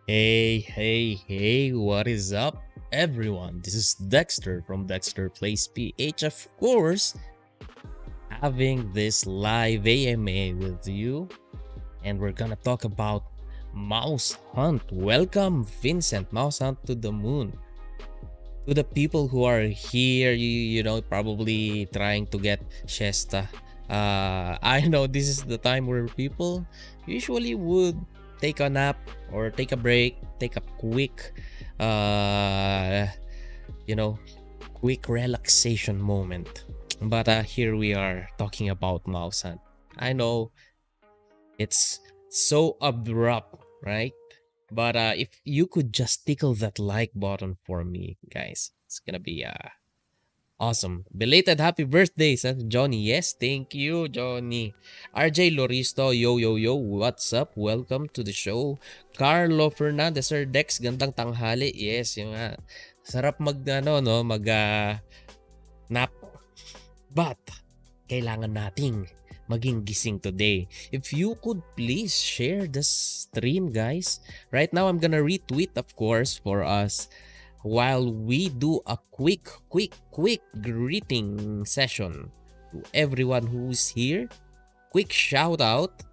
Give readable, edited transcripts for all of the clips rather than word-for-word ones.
Hey, what is up, everyone? This is Dexter from Dexter Plays PH, of course, having this live AMA with you, and we're gonna talk about Mouse Hunt. Welcome, Vincent, Mouse Hunt to the Moon. To the people who are here, probably trying to get Shesta. I know this is the time where people usually would take a nap or take a break, take a quick, uh, you know, quick relaxation moment. But here we are talking about Mouse Hunt. I know it's so abrupt, right? But if you could just tickle that like button for me, guys, it's gonna be awesome. Belated happy birthday sa Johnny. Yes, thank you, Johnny. RJ Loristo, yo, what's up? Welcome to the show. Carlo Fernandez, Sir Dex, gandang tanghali. Yes, yung sarap nap. But kailangan nating maging gising today. If you could please share the stream, guys. Right now, I'm gonna retweet, of course, for us while we do a quick greeting session to everyone who's here. Quick shout out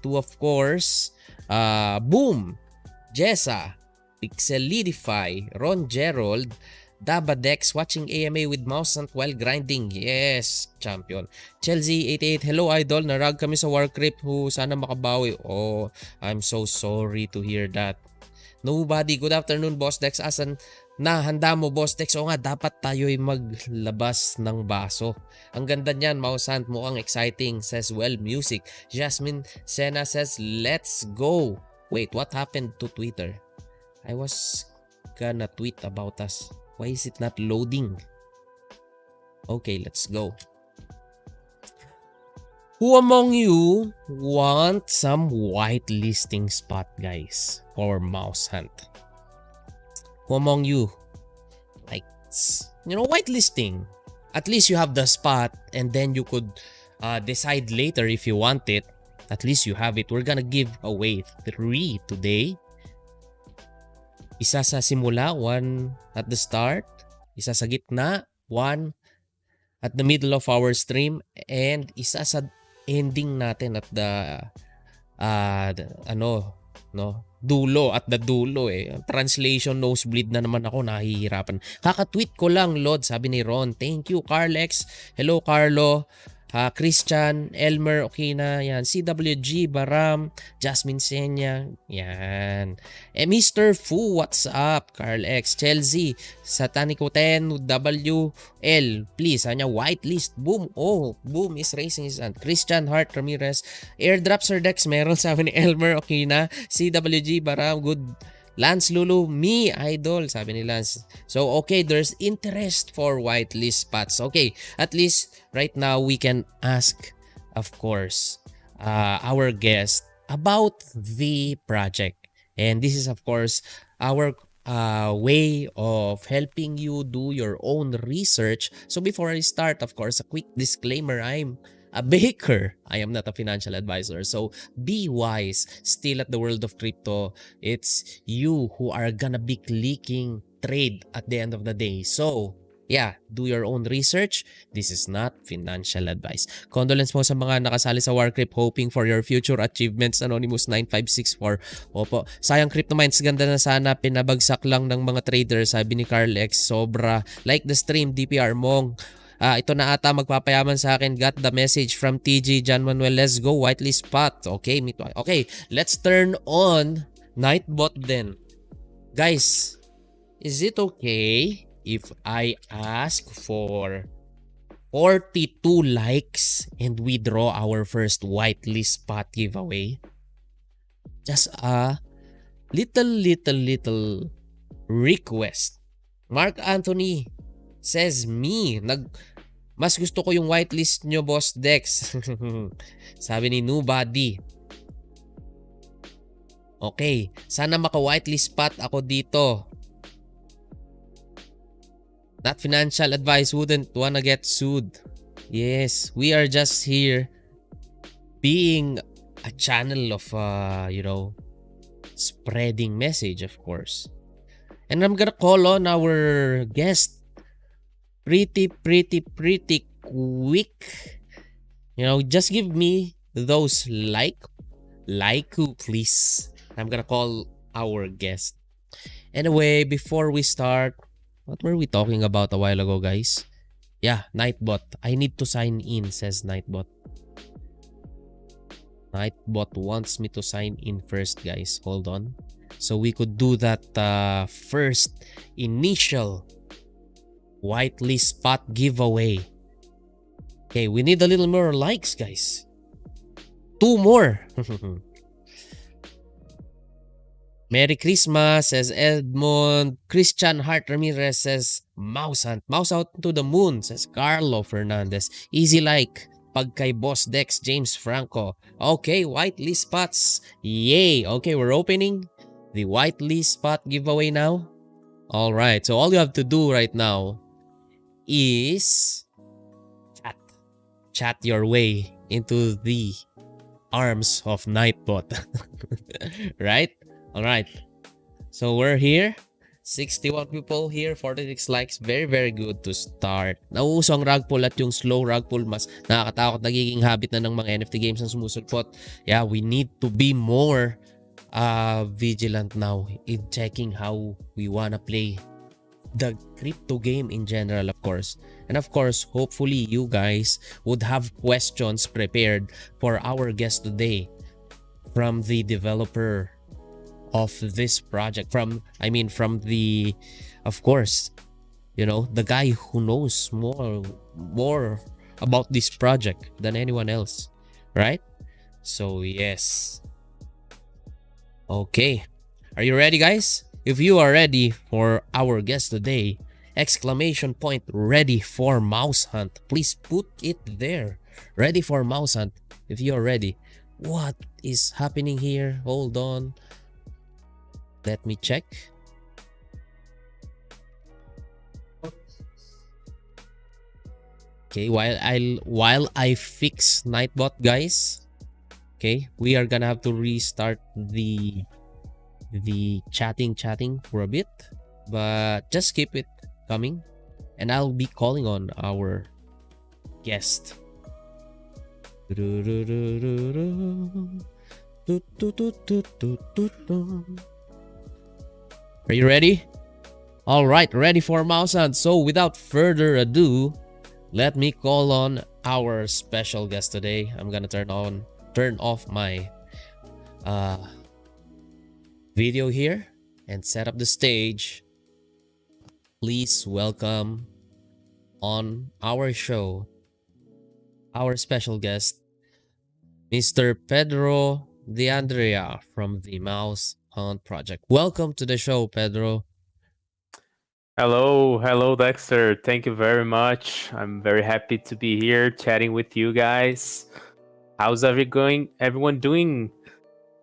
to, of course, Boom, Jessa, Pixelidify, Ron Gerald, Dabadex watching AMA with Mousehaunt while grinding. Yes, champion. Chelsea88, hello idol. Narag kami sa Warcrypt. Sana makabawi. Oh, I'm so sorry to hear that. Nobody. Good afternoon, Boss Dex. Asan na handa mo, Boss Dex? O nga, dapat tayo'y maglabas ng baso. Ang ganda niyan, Mousehaunt. Mukhang exciting. Says, well, music. Jasmine Sena says, let's go. Wait, what happened to Twitter? I was gonna tweet about us. Why is it not loading? Okay, let's go. Who among you want some whitelisting spot, guys, for Mousehaunt? Who among you likes, whitelisting? At least you have the spot and then you could decide later if you want it. At least you have it. We're gonna give away 3 today. Isa sa simula, 1 at the start. Isa sa gitna, 1 at the middle of our stream. And isa sa ending natin at the dulo, at the dulo eh. Translation nosebleed na naman ako, nahihirapan. Kakatweet ko lang, Lord, sabi ni Ron. Thank you, Carlex. Hello, Carlo. Christian, Elmer, okay na, yan. CWG, Baram, Jasmine Senya, yan. Mr. Fu, what's up? Carl X, Chelsea, Satanico 10, WL, please, whitelist, boom, boom is raising his hand. Christian Hart Ramirez, airdrop Sir Dex, meron, sabi ni Elmer, okay na. CWG, Baram, good. Lance Lulu, me idol, sabi ni Lance. So okay, there's interest for whitelist spots. Okay, at least right now we can ask, of course, our guest about the project. And this is, of course, our way of helping you do your own research. So before I start, of course, a quick disclaimer, I'm a baker. I am not a financial advisor. So be wise. Still at the world of crypto, it's you who are gonna be clicking trade at the end of the day. So yeah, do your own research. This is not financial advice. Condolence po sa mga nakasali sa Warcrypt hoping for your future achievements. Anonymous9564. Opo. Sayang Crypto Minds, ganda na sana. Pinabagsak lang ng mga traders. Sabi ni Carl X. Sobra. Like the stream, DPR Mong. Ito na ata magpapayaman sa akin. Got the message from TG John Manuel. Let's go. Whitelist spot. Okay, okay, let's turn on Nightbot then. Guys, is it okay if I ask for 42 likes and we draw our first whitelist spot giveaway? Just a little request. Mark Anthony says me, mas gusto ko yung whitelist nyo, Boss Dex. Sabi ni Nobody. Okay, sana maka-whitelist spot ako dito. Not financial advice, wouldn't wanna get sued. Yes, we are just here being a channel of, spreading message, of course. And I'm gonna call on our guest pretty quick. Just give me those like please. I'm gonna call our guest. Anyway, before we start, what were we talking about a while ago, guys? Yeah, Nightbot. I need to sign in, says Nightbot. Nightbot wants me to sign in first, guys. Hold on. So we could do that first initial whitelist spot giveaway. Okay, we need a little more likes, guys. 2 more. Merry Christmas, says Edmond. Christian Hart Ramirez says Mousehaunt. Mousehaunt to the moon, says Carlo Fernandez. Easy like. Pag kay Boss Dex, James Franco. Okay, whitelist spots. Yay. Okay, we're opening the whitelist spot giveaway now. Alright, so all you have to do right now is chat your way into the arms of Nightbot. Right? Alright. So we're here. 61 people here, 46 likes. Very good to start. Nauuso ang rug pull at yung slow rug pull. Mas nakakatakot, nagiging habit na ng mga NFT games ang sumusulpot. Yeah, we need to be more vigilant now in checking how we wanna play the crypto game in general, of course. And of course, hopefully you guys would have questions prepared for our guest today from the developer of this project, from the, of course, the guy who knows more about this project than anyone else, right? So yes. Okay, are you ready, guys? If you are ready for our guest today, exclamation point ready for Mousehaunt. Please put it there. Ready for Mousehaunt if you are ready. What is happening here? Hold on. Let me check. Okay, while I fix Nightbot, guys. Okay, we are gonna have to restart the chatting for a bit, but just keep it coming, and I'll be calling on our guest. Are you ready? All right, ready for Mousehaunt. So without further ado, let me call on our special guest today. I'm gonna turn off my video here and set up the stage. Please welcome on our show our special guest, Mr. Pedro De Andrea from the Mousehaunt Project. Welcome to the show, Pedro. Hello, Dexter. Thank you very much. I'm very happy to be here chatting with you guys. How's everyone doing?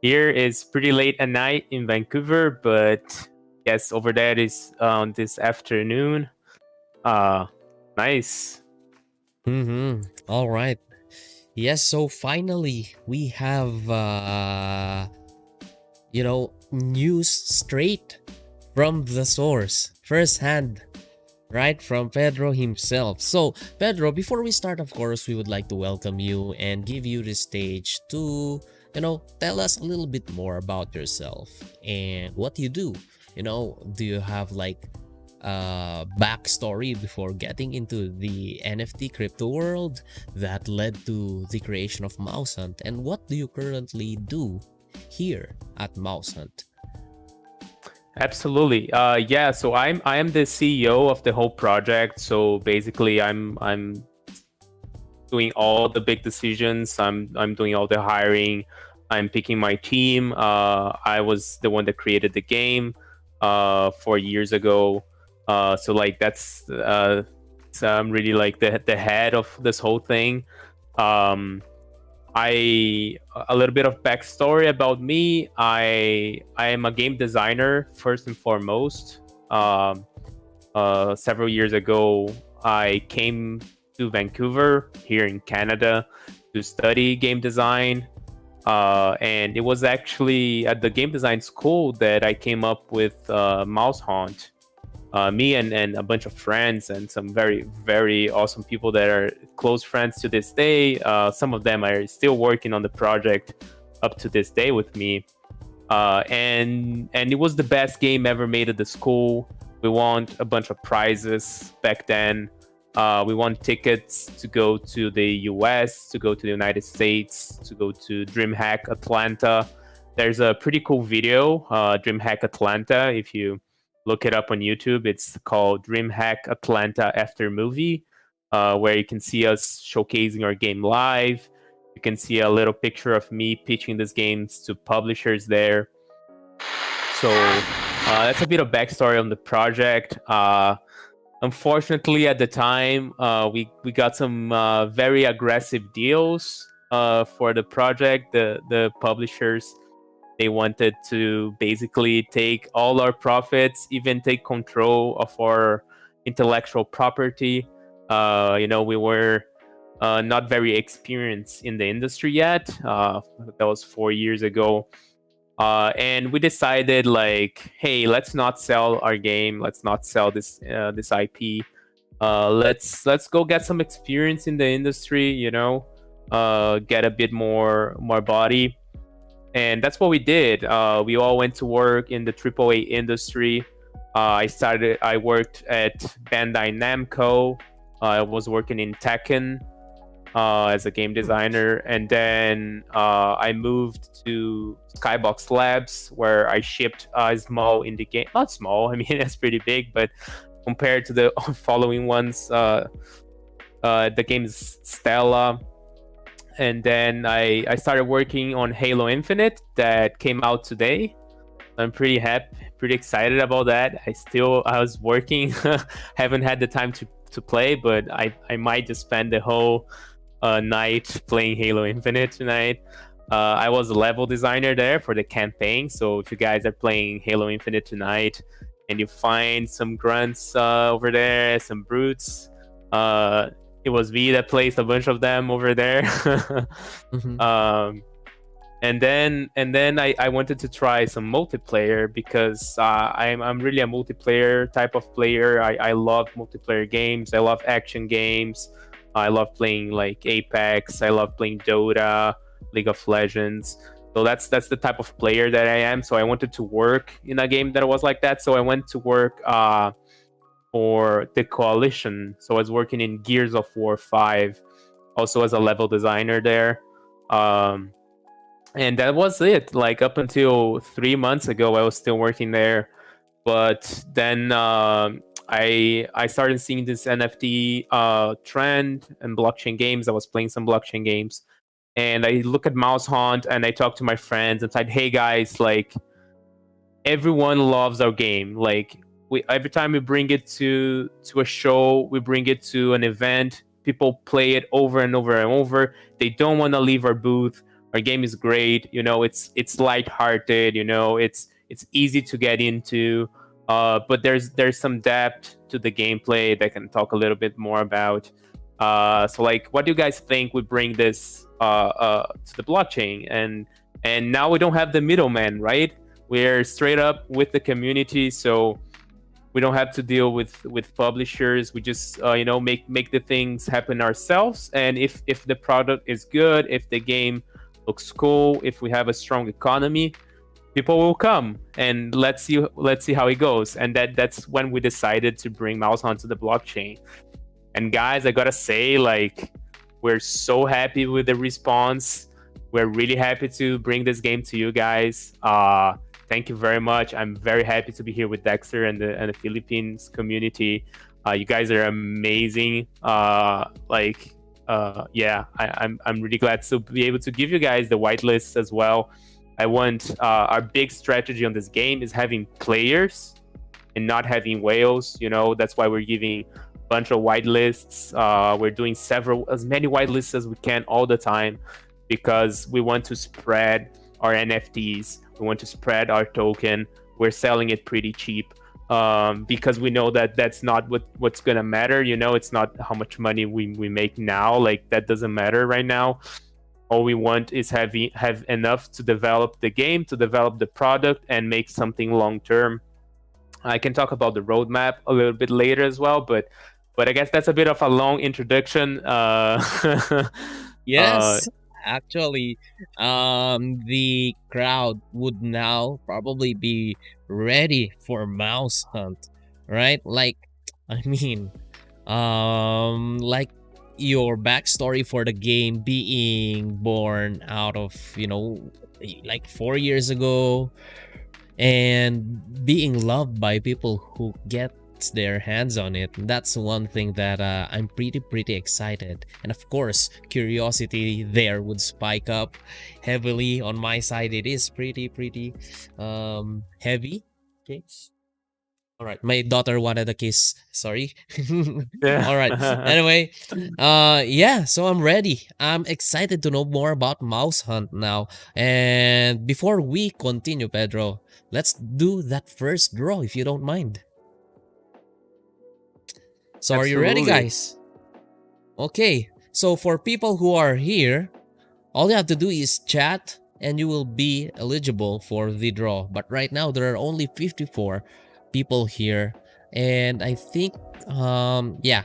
Here is pretty late at night in Vancouver, but yes, over there is this afternoon. Nice. All right. Yes, so finally we have news straight from the source, firsthand, right from Pedro himself. So Pedro, before we start, of course, we would like to welcome you and give you the stage to tell us a little bit more about yourself and what you do. Do you have like backstory before getting into the NFT crypto world that led to the creation of Mousehaunt, and what do you currently do here at Mousehaunt? Absolutely. Yeah. So I am the CEO of the whole project. So basically, I'm doing all the big decisions. I'm doing all the hiring. I'm picking my team. I was the one that created the game 4 years ago. So like that's so I'm really like the head of this whole thing. A little bit of backstory about me. I am a game designer first and foremost. Several years ago, I came to Vancouver here in Canada to study game design. And it was actually at the game design school that I came up with Mousehaunt. Me and a bunch of friends and some very, very awesome people that are close friends to this day. Some of them are still working on the project up to this day with me. And it was the best game ever made at the school. We won a bunch of prizes back then. We won tickets to go to the US, to go to the United States, to go to DreamHack Atlanta. There's a pretty cool video, DreamHack Atlanta. If you look it up on YouTube, it's called DreamHack Atlanta After Movie, where you can see us showcasing our game live. You can see a little picture of me pitching these games to publishers there. So that's a bit of backstory on the project. Unfortunately, at the time, we got some very aggressive deals for the project. The publishers, they wanted to basically take all our profits, even take control of our intellectual property. We were not very experienced in the industry yet. That was 4 years ago. And we decided, like, hey, let's not sell our game. Let's not sell this IP. Let's go get some experience in the industry. Get a bit more body. And that's what we did. We all went to work in the AAA industry. I worked at Bandai Namco. I was working in Tekken as a game designer. And then I moved to Skybox Labs, where I shipped small indie game. Not small, I mean, it's pretty big, but compared to the following ones, the game is Stella. And then I started working on Halo Infinite that came out today. I'm pretty happy, pretty excited about that. I was working, haven't had the time to play, but I might just spend the whole night playing Halo Infinite tonight. I was a level designer there for the campaign, so if you guys are playing Halo Infinite tonight and you find some grunts over there, some brutes, it was me that placed a bunch of them over there. Mm-hmm. And then I wanted to try some multiplayer because I'm really a multiplayer type of player. I love multiplayer games. I love action games. I love playing like Apex. I love playing Dota, League of Legends. So that's the type of player that I am. So I wanted to work in a game that was like that. So I went to work for the Coalition. So I was working in Gears of War 5, also as a level designer there. And that was it. Like up until 3 months ago, I was still working there. But then I started seeing this NFT trend and blockchain games. I was playing some blockchain games. And I look at Mousehaunt and I talk to my friends and said, hey guys, like everyone loves our game. Like every time we bring it to a show, we bring it to an event, people play it over and over and over. They don't want to leave our booth. Our game is great. It's lighthearted. It's easy to get into. But there's some depth to the gameplay that I can talk a little bit more about. So like, what do you guys think would bring this to the blockchain? And now we don't have the middleman, right? We're straight up with the community, so we don't have to deal with publishers. We just make the things happen ourselves. And if the product is good, if the game looks cool, if we have a strong economy, people will come, and let's see how it goes. And that's when we decided to bring Mousehaunt to the blockchain. And guys, I gotta say, like, we're so happy with the response. We're really happy to bring this game to you guys. Thank you very much. I'm very happy to be here with Dexter and the Philippines community. You guys are amazing. Yeah, I'm really glad to be able to give you guys the whitelist as well. I want our big strategy on this game is having players and not having whales. That's why we're giving a bunch of whitelists. We're doing as many whitelists as we can all the time, because we want to spread our NFTs. We want to spread our token. We're selling it pretty cheap because we know that that's not what's gonna matter. It's not how much money we make now. Like, that doesn't matter right now. All we want is have enough to develop the game, to develop the product, and make something long term. I can talk about the roadmap a little bit later as well, but I guess that's a bit of a long introduction. Yes, actually, the crowd would now probably be ready for Mouse Hunt, right? Like, I mean, like your backstory for the game being born out of, like 4 years ago, and being loved by people who get their hands on it. That's one thing that I'm pretty excited, and of course curiosity there would spike up heavily on my side. It is pretty heavy. Okay, all right, my daughter wanted a kiss, sorry. All right, Yeah. anyway, yeah, so I'm ready. I'm excited to know more about Mouse Hunt now. And before we continue, Pedro, let's do that first draw if you don't mind. So are you ready, Absolutely. guys? Okay, so for people who are here, all you have to do is chat and you will be eligible for the draw. But right now there are only 54 people here, and I think yeah,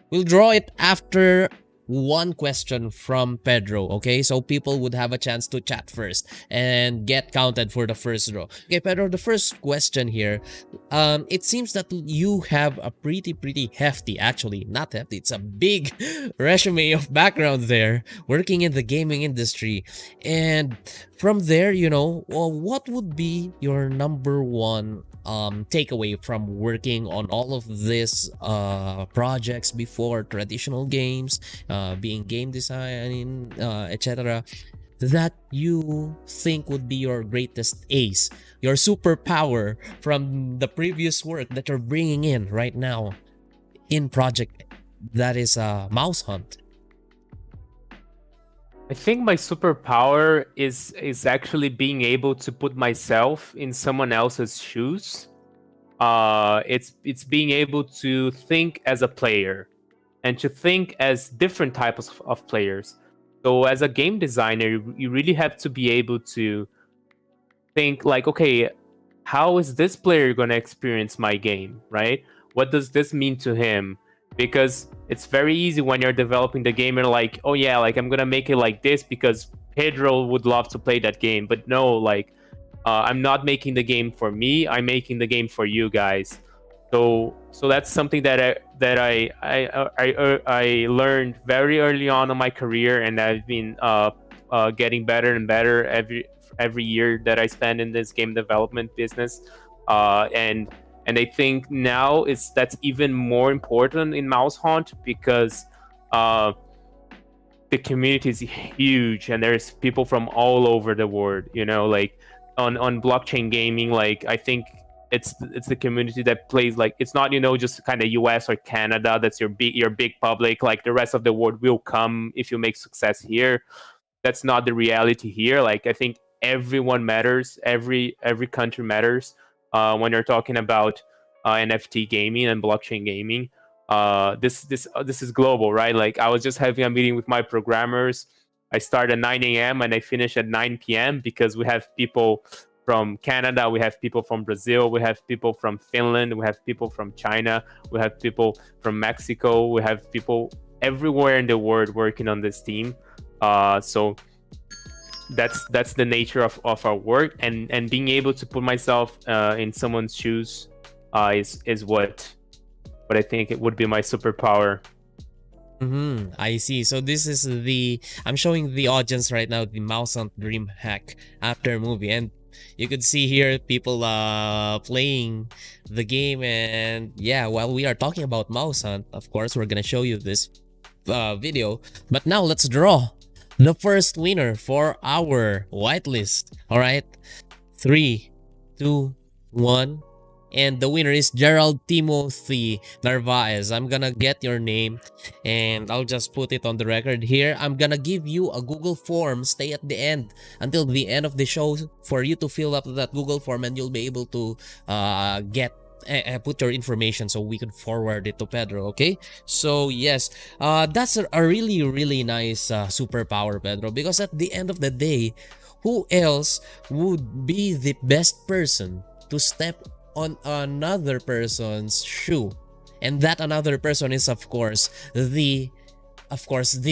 we'll draw it after one question from Pedro, okay? So people would have a chance to chat first and get counted for the first draw. Okay, Pedro, the first question here. It seems that you have a pretty hefty, actually, not hefty, it's a big resume of background there, working in the gaming industry. And from there, well, what would be your number one takeaway from working on all of these projects before, traditional games, being game design, etc., that you think would be your greatest ace, your superpower from the previous work that you're bringing in right now in project that is Mouse Hunt? I think my superpower is actually being able to put myself in someone else's shoes. It's being able to think as a player and to think as different types of players. So as a game designer, you really have to be able to think like, okay, how is this player going to experience my game, right? What does this mean to him? Because it's very easy when you're developing the game and like, oh yeah, like I'm going to make it like this because Pedro would love to play that game. But no, like I'm not making the game for me. I'm making the game for you guys. So that's something that I learned very early on in my career, and I've been getting better and better every year that I spend in this game development business. And I think now that's even more important in Mousehaunt because the community is huge and there's people from all over the world. Like on blockchain gaming, like I think it's the community that plays, like it's not just kind of US or Canada that's your big public. Like the rest of the world will come if you make success here. That's not the reality here. Like I think everyone matters, every country matters when you're talking about NFT gaming and blockchain gaming. This is global, right? Like I was just having a meeting with my programmers. I start at 9 a.m. and I finish at 9 p.m. because we have people from Canada, we have people from Brazil, we have people from Finland, we have people from China, we have people from Mexico, we have people everywhere in the world working on this team. So that's the nature of our work, and being able to put myself in someone's shoes is what I think it would be my superpower. I see. So this is I'm showing the audience right now the Mousehaunt Dream Hack after movie, and you could see here people playing the game. And yeah, while we are talking about Mousehaunt, of course we're gonna show you this video. But now let's draw the first winner for our whitelist. All right, 3, 2, 1. And the winner is Gerald Timothy Narvaez. I'm gonna get your name and I'll just put it on the record here. I'm gonna give you a Google form. Stay at the end until the end of the show for you to fill up that Google form, and you'll be able to get put your information so we could forward it to Pedro. Okay, so yes, that's a really nice superpower, Pedro, because at the end of the day, who else would be the best person to step on another person's shoe? And that another person is the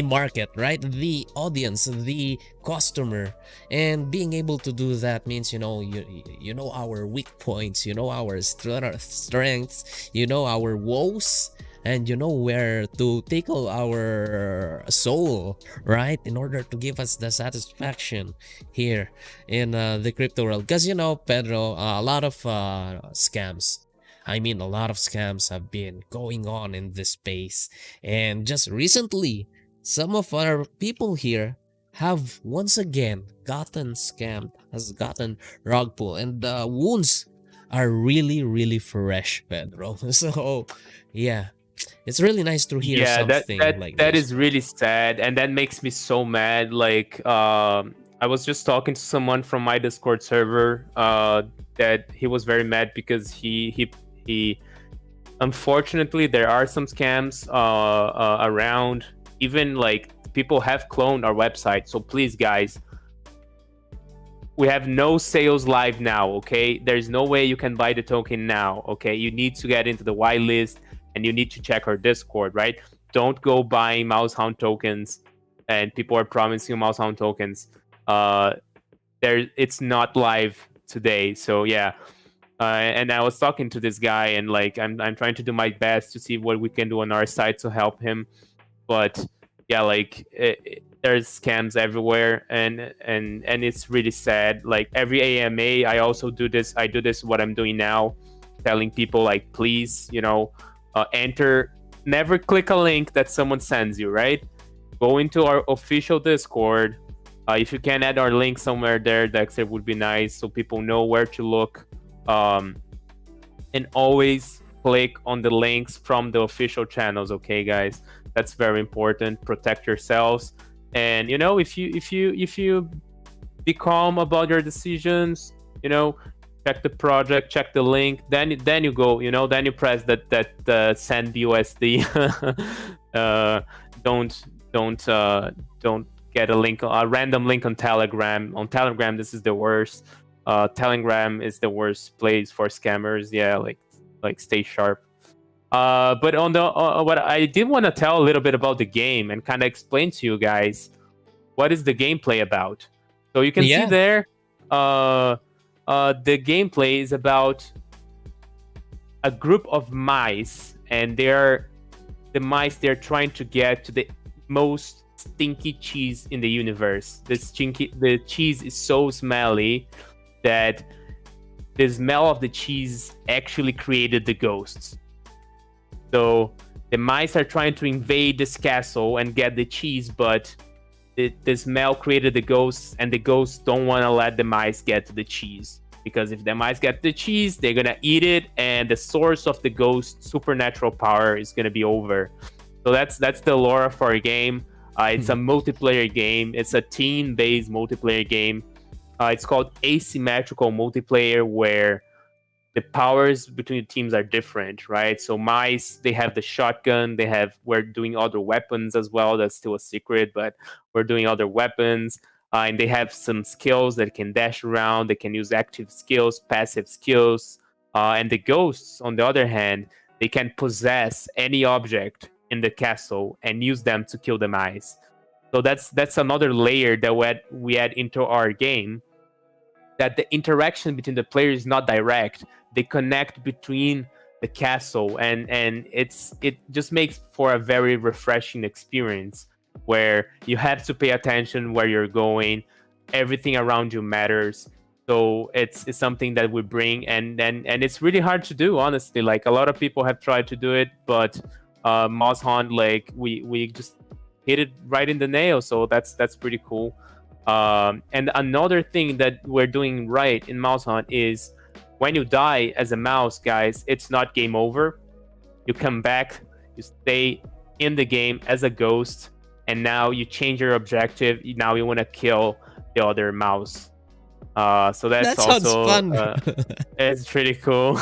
market, right? The audience, the customer. And being able to do that means, you know our weak points, you know our strengths, you know our woes, and you know where to tickle our soul, right? In order to give us the satisfaction here in the crypto world. Because, Pedro, a lot of scams. I mean, a lot of scams have been going on in this space. And just recently, some of our people here have once again gotten scammed, has gotten rug pull, and the wounds are really fresh, Pedro. So, yeah, it's really nice to hear Yeah, something like that this. is really sad, and that makes me so mad. Like, I was just talking to someone from my Discord server, that he was very mad because he unfortunately there are some scams around. Even like people have cloned our website. So please, guys, we have no sales live now. Okay, there's no way you can buy the token now. Okay, you need to get into the whitelist and you need to check our Discord, right? Don't go buying Mousehaunt tokens, and people are promising you Mousehaunt tokens. It's not live today. So yeah. And I was talking to this guy, and like I'm trying to do my best to see what we can do on our side to help him. But yeah, like there's scams everywhere, and it's really sad. Like every AMA, I also do this. I do this what I'm doing now, telling people like, please, enter. Never click a link that someone sends you. Right? Go into our official Discord. If you can add our link somewhere there, Dexter, would be nice, so people know where to look. And always click on the links from the official channels. Okay, guys, that's very important. Protect yourselves, and if you be calm about your decisions, check the project, check the link, then you go, then you press that send BUSD. Don't get a random link on Telegram. On Telegram, this is the worst. Telegram is the worst place for scammers. Yeah, like stay sharp. But on the what I did want to tell a little bit about the game and kind of explain to you guys what is the gameplay about. So you can see Yeah. there, the gameplay is about a group of mice, and they're trying to get to the most stinky cheese in the universe. The cheese is so smelly that the smell of the cheese actually created the ghosts. So the mice are trying to invade this castle and get the cheese, but the smell created the ghosts, and the ghosts don't want to let the mice get to the cheese, because if the mice get the cheese, they're gonna eat it, and the source of the ghost supernatural power is gonna be over. So that's the lore of our game. It's a multiplayer game. It's a team-based multiplayer game. It's called asymmetrical multiplayer, where the powers between the teams are different, right? So mice, they have the shotgun. We're doing other weapons as well. That's still a secret, but we're doing other weapons. And they have some skills that can dash around. They can use active skills, passive skills. And the ghosts, on the other hand, they can possess any object in the castle and use them to kill the mice. So that's another layer that we add into our game, that the interaction between the players is not direct. They connect between the castle, and it just makes for a very refreshing experience, where you have to pay attention where you're going. Everything around you matters. So it's something that we bring, and it's really hard to do, honestly. Like, a lot of people have tried to do it, but Mousehaunt, like, we just hit it right in the nail. So that's pretty cool. And another thing that we're doing right in Mousehaunt is, when you die as a mouse, guys, it's not game over. You come back, you stay in the game as a ghost, and now you change your objective. Now you want to kill the other mouse. So that's That sounds also fun. it's pretty cool.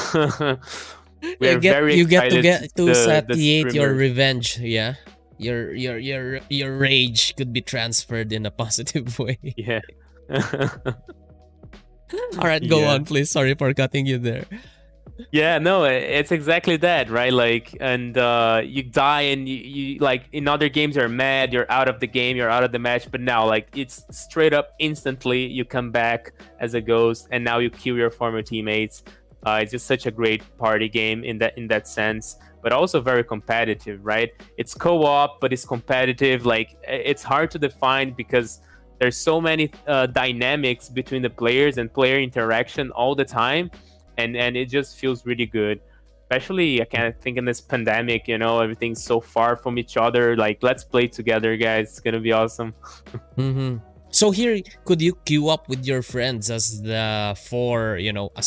We are very You get excited to to the satiate your streamers. revenge. Yeah, your rage could be transferred in a positive way. Yeah. All right, go Yeah. on, please. Sorry for cutting you there. Yeah, no, it's exactly that, right? Like, and you die, and you like in other games you're mad, you're out of the game, you're out of the match, but now like it's straight up instantly you come back as a ghost, and now you kill your former teammates. It's just such a great party game in that sense, but also very competitive, right? It's co-op, but it's competitive. Like it's hard to define because there's so many dynamics between the players and player interaction all the time, and it just feels really good. Especially I kind of think in this pandemic, everything's so far from each other. Like let's play together, guys. It's gonna be awesome. Mm-hmm. So here, could you queue up with your friends as as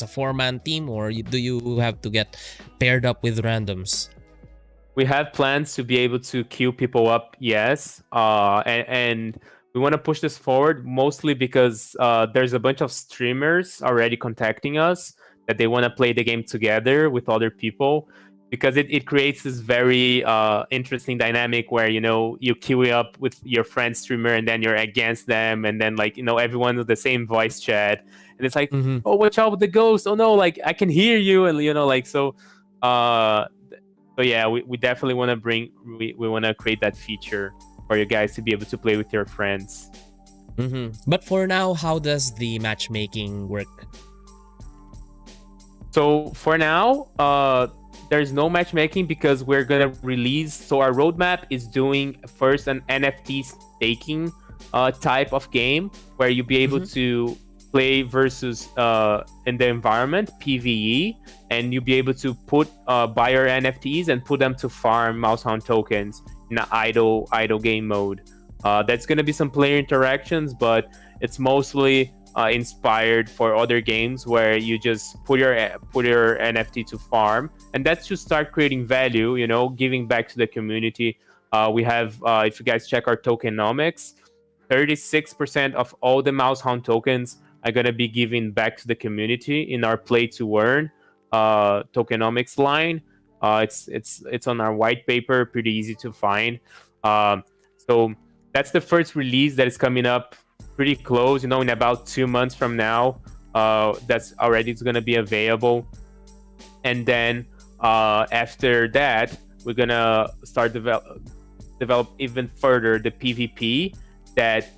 a four-man team, or do you have to get paired up with randoms? We have plans to be able to queue people up, yes, and we want to push this forward mostly because there's a bunch of streamers already contacting us that they want to play the game together with other people, because it creates this very interesting dynamic where you queue up with your friend streamer and then you're against them, and then like everyone with the same voice chat, and it's like, Mm-hmm. oh, watch out with the ghost, oh no, like I can hear you, and like so. So yeah, we definitely want to we want to create that feature for you guys to be able to play with your friends. Mm-hmm. But for now, how does the matchmaking work? So for now, there's no matchmaking because we're gonna release. So our roadmap is doing first an NFT staking type of game where you'll be able to play versus in the environment PVE, and you'll be able to buy your NFTs and put them to farm Mousehaunt tokens in an idle game mode. That's gonna be some player interactions, but it's mostly inspired for other games where you just put your NFT to farm, and that's to start creating value, giving back to the community. We have, if you guys check our tokenomics, 36% of all the Mousehaunt tokens are going to be given back to the community in our play to earn tokenomics line. It's on our white paper, pretty easy to find. So that's the first release that is coming up pretty close, in about 2 months from now. That's already going to be available. And then after that, we're going to start develop even further the PvP that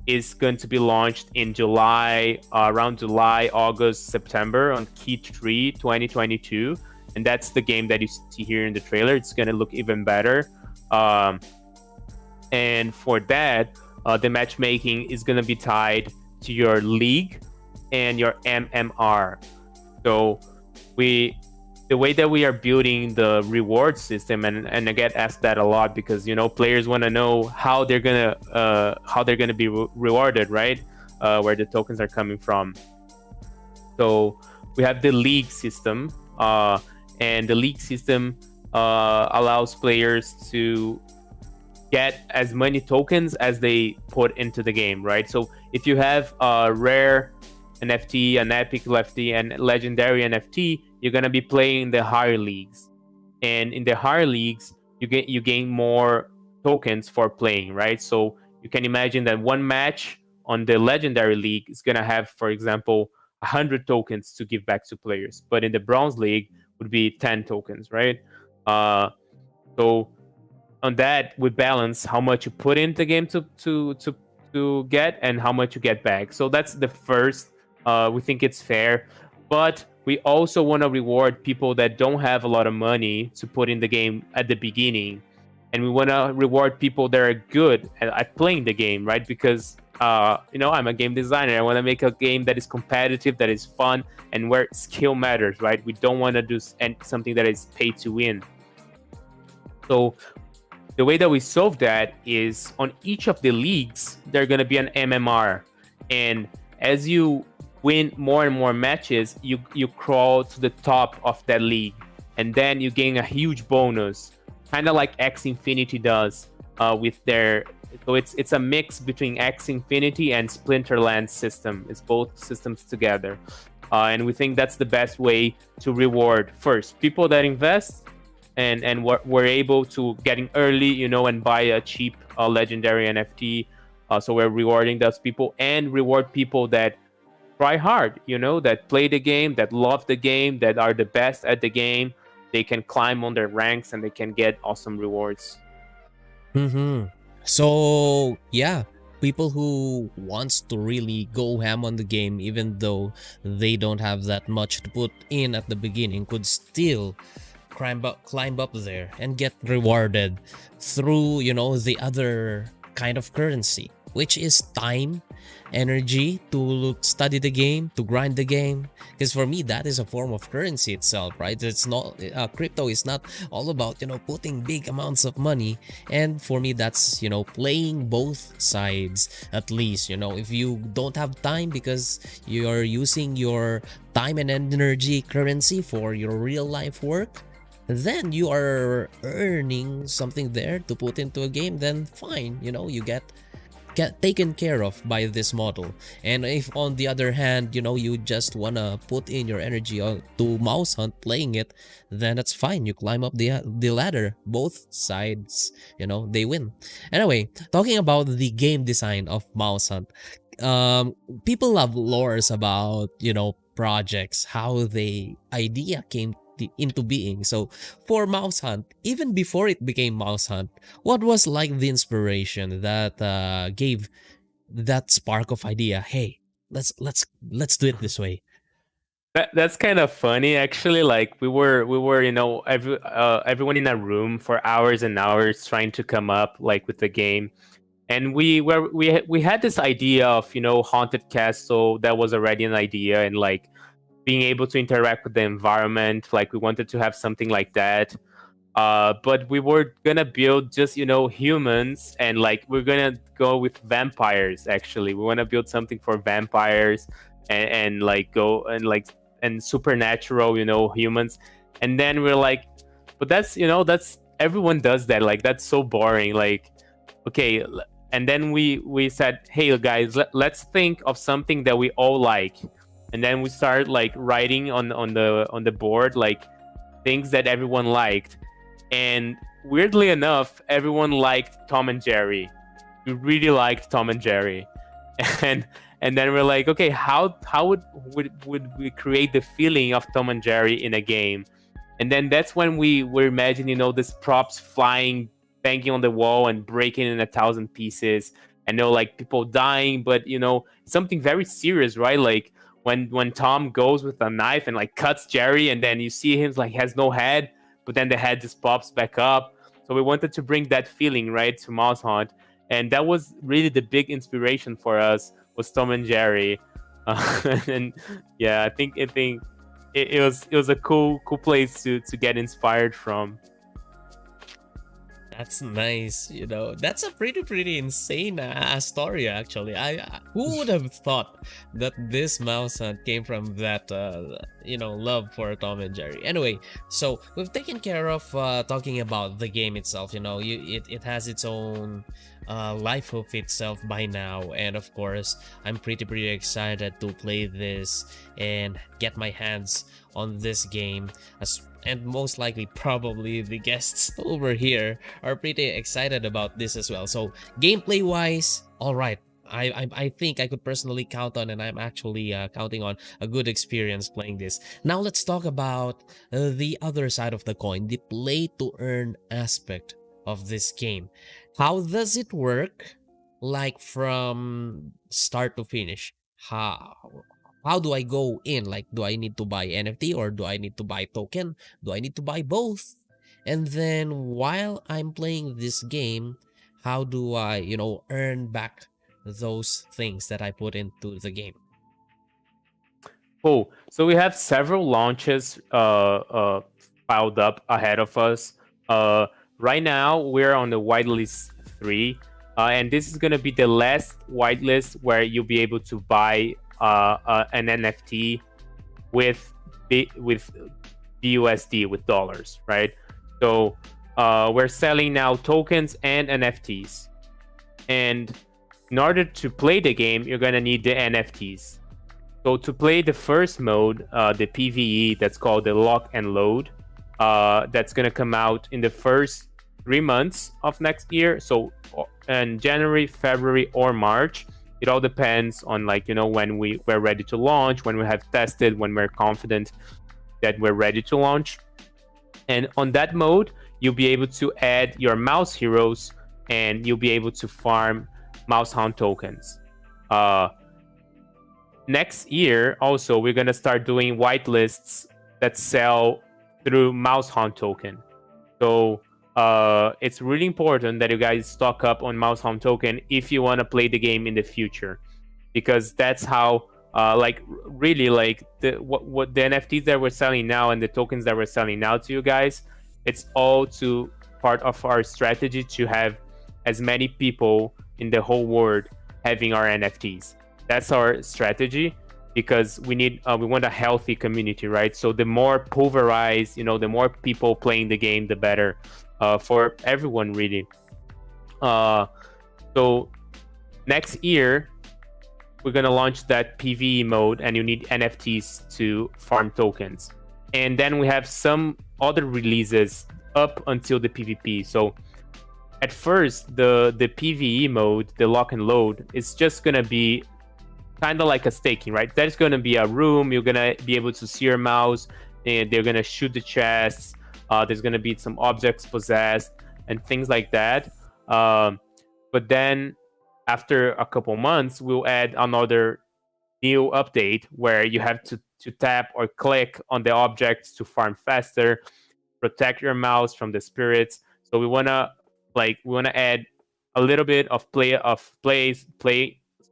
is going to be launched in July, around July, August, September on Q3 2022. And that's the game that you see here in the trailer. It's going to look even better. And for that, the matchmaking is going to be tied to your league and your MMR. So the way that we are building the reward system, and I get asked that a lot because players want to know how they're gonna be rewarded, right? Where the tokens are coming from. So we have the league system, and the league system allows players to get as many tokens as they put into the game, right? So if you have a rare NFT, an epic NFT, and legendary NFT, you're gonna be playing the higher leagues, and in the higher leagues, you gain more tokens for playing, right? So you can imagine that one match on the legendary league is gonna have, for example, 100 tokens to give back to players, but in the bronze league would be 10 tokens, right? So on that, we balance how much you put into the game to get and how much you get back. So that's the first. We think it's fair, but we also want to reward people that don't have a lot of money to put in the game at the beginning, and we want to reward people that are good at playing the game, right? Because I'm a game designer. I want to make a game that is competitive, that is fun, and where skill matters, right? We don't want to do something that is pay to win. So the way that we solve that is on each of the leagues, there's going to be an MMR, and as you win more and more matches, you crawl to the top of that league, and then you gain a huge bonus, kind of like X Infinity does with their So it's a mix between X Infinity and Splinterland system. It's both systems together, and we think that's the best way to reward first people that invest, and we're able to get in early, and buy a cheap legendary NFT. So we're rewarding those people and reward people that try hard, that play the game, that love the game, that are the best at the game. They can climb on their ranks and they can get awesome rewards. Mm-hmm. So yeah, people who wants to really go ham on the game, even though they don't have that much to put in at the beginning, could still climb up there and get rewarded through, the other kind of currency, which is time, energy to study the game, to grind the game. Because for me, that is a form of currency itself, right? It's not crypto is not all about putting big amounts of money. And for me, that's playing both sides. At least if you don't have time because you're using your time and energy currency for your real life work, then you are earning something there to put into a game, then fine, you get taken care of by this model. And if on the other hand, you just wanna put in your energy to Mousehaunt playing it, then that's fine. You climb up the ladder. Both sides, they win. Anyway, talking about the game design of Mousehaunt, people love lores about projects, how the idea came into being. So for Mousehaunt, even before it became Mousehaunt, what was like the inspiration that gave that spark of idea? Hey, let's do it this way. That's kind of funny, actually. Like we were, everyone in a room for hours and hours trying to come up like with the game, and we had this idea of haunted castle that was already an idea, and like being able to interact with the environment. Like we wanted to have something like that. But we were gonna build just humans, and like we're gonna go with vampires. Actually, we want to build something for vampires, and like go and supernatural humans. And then we're like, but that's everyone does that. Like that's so boring. Like okay. And then we said, hey guys, let's think of something that we all like. And then we started like writing on the board like things that everyone liked, and weirdly enough, everyone liked Tom and Jerry. We really liked Tom and Jerry, and then we're like, okay, how would we create the feeling of Tom and Jerry in a game? And then that's when we were imagining this props flying, banging on the wall, and breaking in 1,000 pieces. And like people dying, but something very serious, right? Like when Tom goes with a knife and like cuts Jerry, and then you see him like has no head, but then the head just pops back up. So we wanted to bring that feeling, right, to Mousehaunt, and that was really the big inspiration for us, was Tom and Jerry. And yeah, I think it was a cool place to get inspired from. That's nice, That's a pretty insane story, actually. Who would have thought that this mouse hunt came from that, love for Tom and Jerry? Anyway, so we've taken care of talking about the game itself. It has its own life of itself by now, and of course, I'm pretty excited to play this and get my hands on this game and most likely probably the guests over here are pretty excited about this as well. So gameplay wise, all right, I think I could personally count on, and I'm actually counting on a good experience playing this. Now let's talk about the other side of the coin, the play to earn aspect of this game. How does it work, like from start to finish? How do I go in? Like, do I need to buy NFT or do I need to buy token? Do I need to buy both? And then while I'm playing this game, how do I, earn back those things that I put into the game? Oh, so we have several launches piled up ahead of us. Right now, we're on the whitelist 3, and this is going to be the last whitelist where you'll be able to buy an NFT with BUSD, with dollars, right? So we're selling now tokens and NFTs. And in order to play the game, you're gonna need the NFTs. So to play the first mode, the PvE, that's called the Lock and Load, that's gonna come out in the first 3 months of next year. So in January, February, or March. It all depends on, like, when we're ready to launch, when we have tested, when we're confident that we're ready to launch. And on that mode, you'll be able to add your mouse heroes, and you'll be able to farm Mousehaunt tokens. Next year, also, we're gonna start doing whitelists that sell through Mousehaunt token. So it's really important that you guys stock up on Mousehaunt token if you want to play the game in the future, because that's how really, like, what the NFTs that we're selling now and the tokens that we're selling now to you guys, it's all to part of our strategy to have as many people in the whole world having our NFTs. That's our strategy, because we want a healthy community, right? So the more pulverized, the more people playing the game, the better for everyone, really. So next year, we're gonna launch that PvE mode, and you need NFTs to farm tokens. And then we have some other releases up until the PvP. So at first, the PvE mode, the Lock and Load, is just gonna be kind of like a staking, right? There's gonna be a room, you're gonna be able to see your mouse, and they're gonna shoot the chests. There's gonna be some objects possessed and things like that. But then after a couple months, we'll add another new update where you have to tap or click on the objects to farm faster, protect your mouse from the spirits. So we wanna add a little bit of play.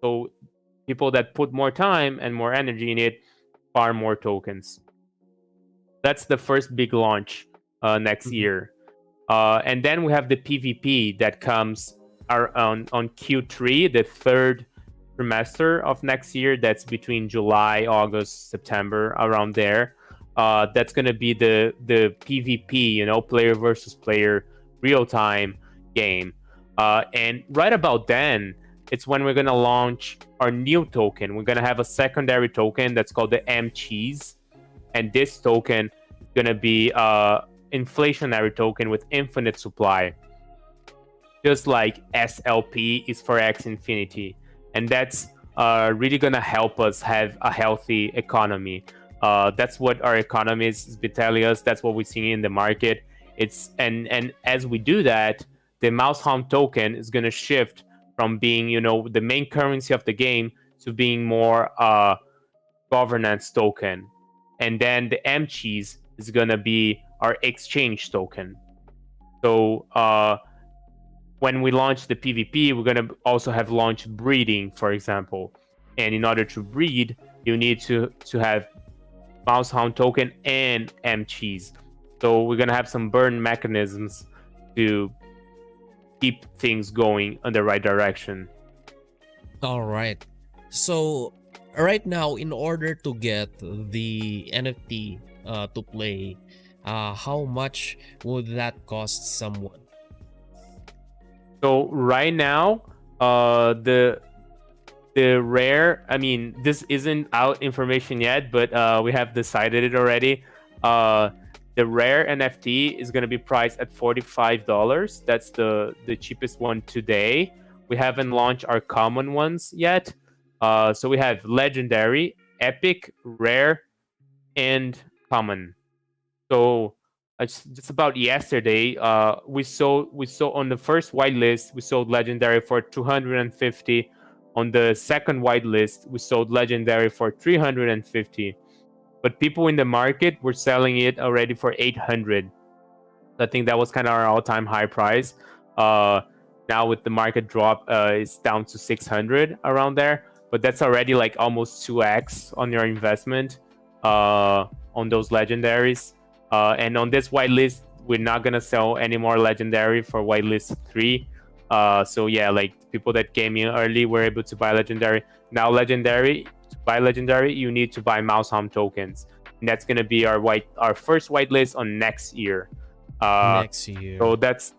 So people that put more time and more energy in it farm more tokens. That's the first big launch next year. And then we have the PvP that comes on Q3, the third trimester of next year. That's between July, August, September, around there. That's going to be the PvP, player versus player, real-time game. And right about then, it's when we're going to launch our new token. We're going to have a secondary token that's called the M-Cheese. And this token is going to be inflationary token with infinite supply, just like SLP is for X Infinity. And that's really gonna help us have a healthy economy. That's what our economists has been telling us. That's what we're seeing in the market. And as we do that, the Mousehaunt token is gonna shift from being, the main currency of the game to being more governance token. And then the M-Cheese is gonna be our exchange token. So when we launch the PvP, we're gonna also have launched breeding, for example. And in order to breed, you need to have Mousehaunt token and M-Cheese. So we're gonna have some burn mechanisms to keep things going in the right direction. All right. So right now, in order to get the NFT to play, how much would that cost someone? So right now, the rare, this isn't out information yet, but we have decided it already. The rare NFT is going to be priced at $45. That's the cheapest one today. We haven't launched our common ones yet. So we have legendary, epic, rare, and common. So just about yesterday, we sold on the first whitelist, we sold legendary for $250. On the second whitelist, we sold legendary for $350. But people in the market were selling it already for $800. I think that was kind of our all-time high price. Now with the market drop, it's down to $600, around there. But that's already like almost 2x on your investment on those legendaries. And on this whitelist, we're not gonna sell any more legendary for whitelist 3. So yeah, like people that came in early were able to buy legendary. Now legendary, to buy legendary, you need to buy Mousehaunt tokens. And that's gonna be our first whitelist on next year. Next year. So that's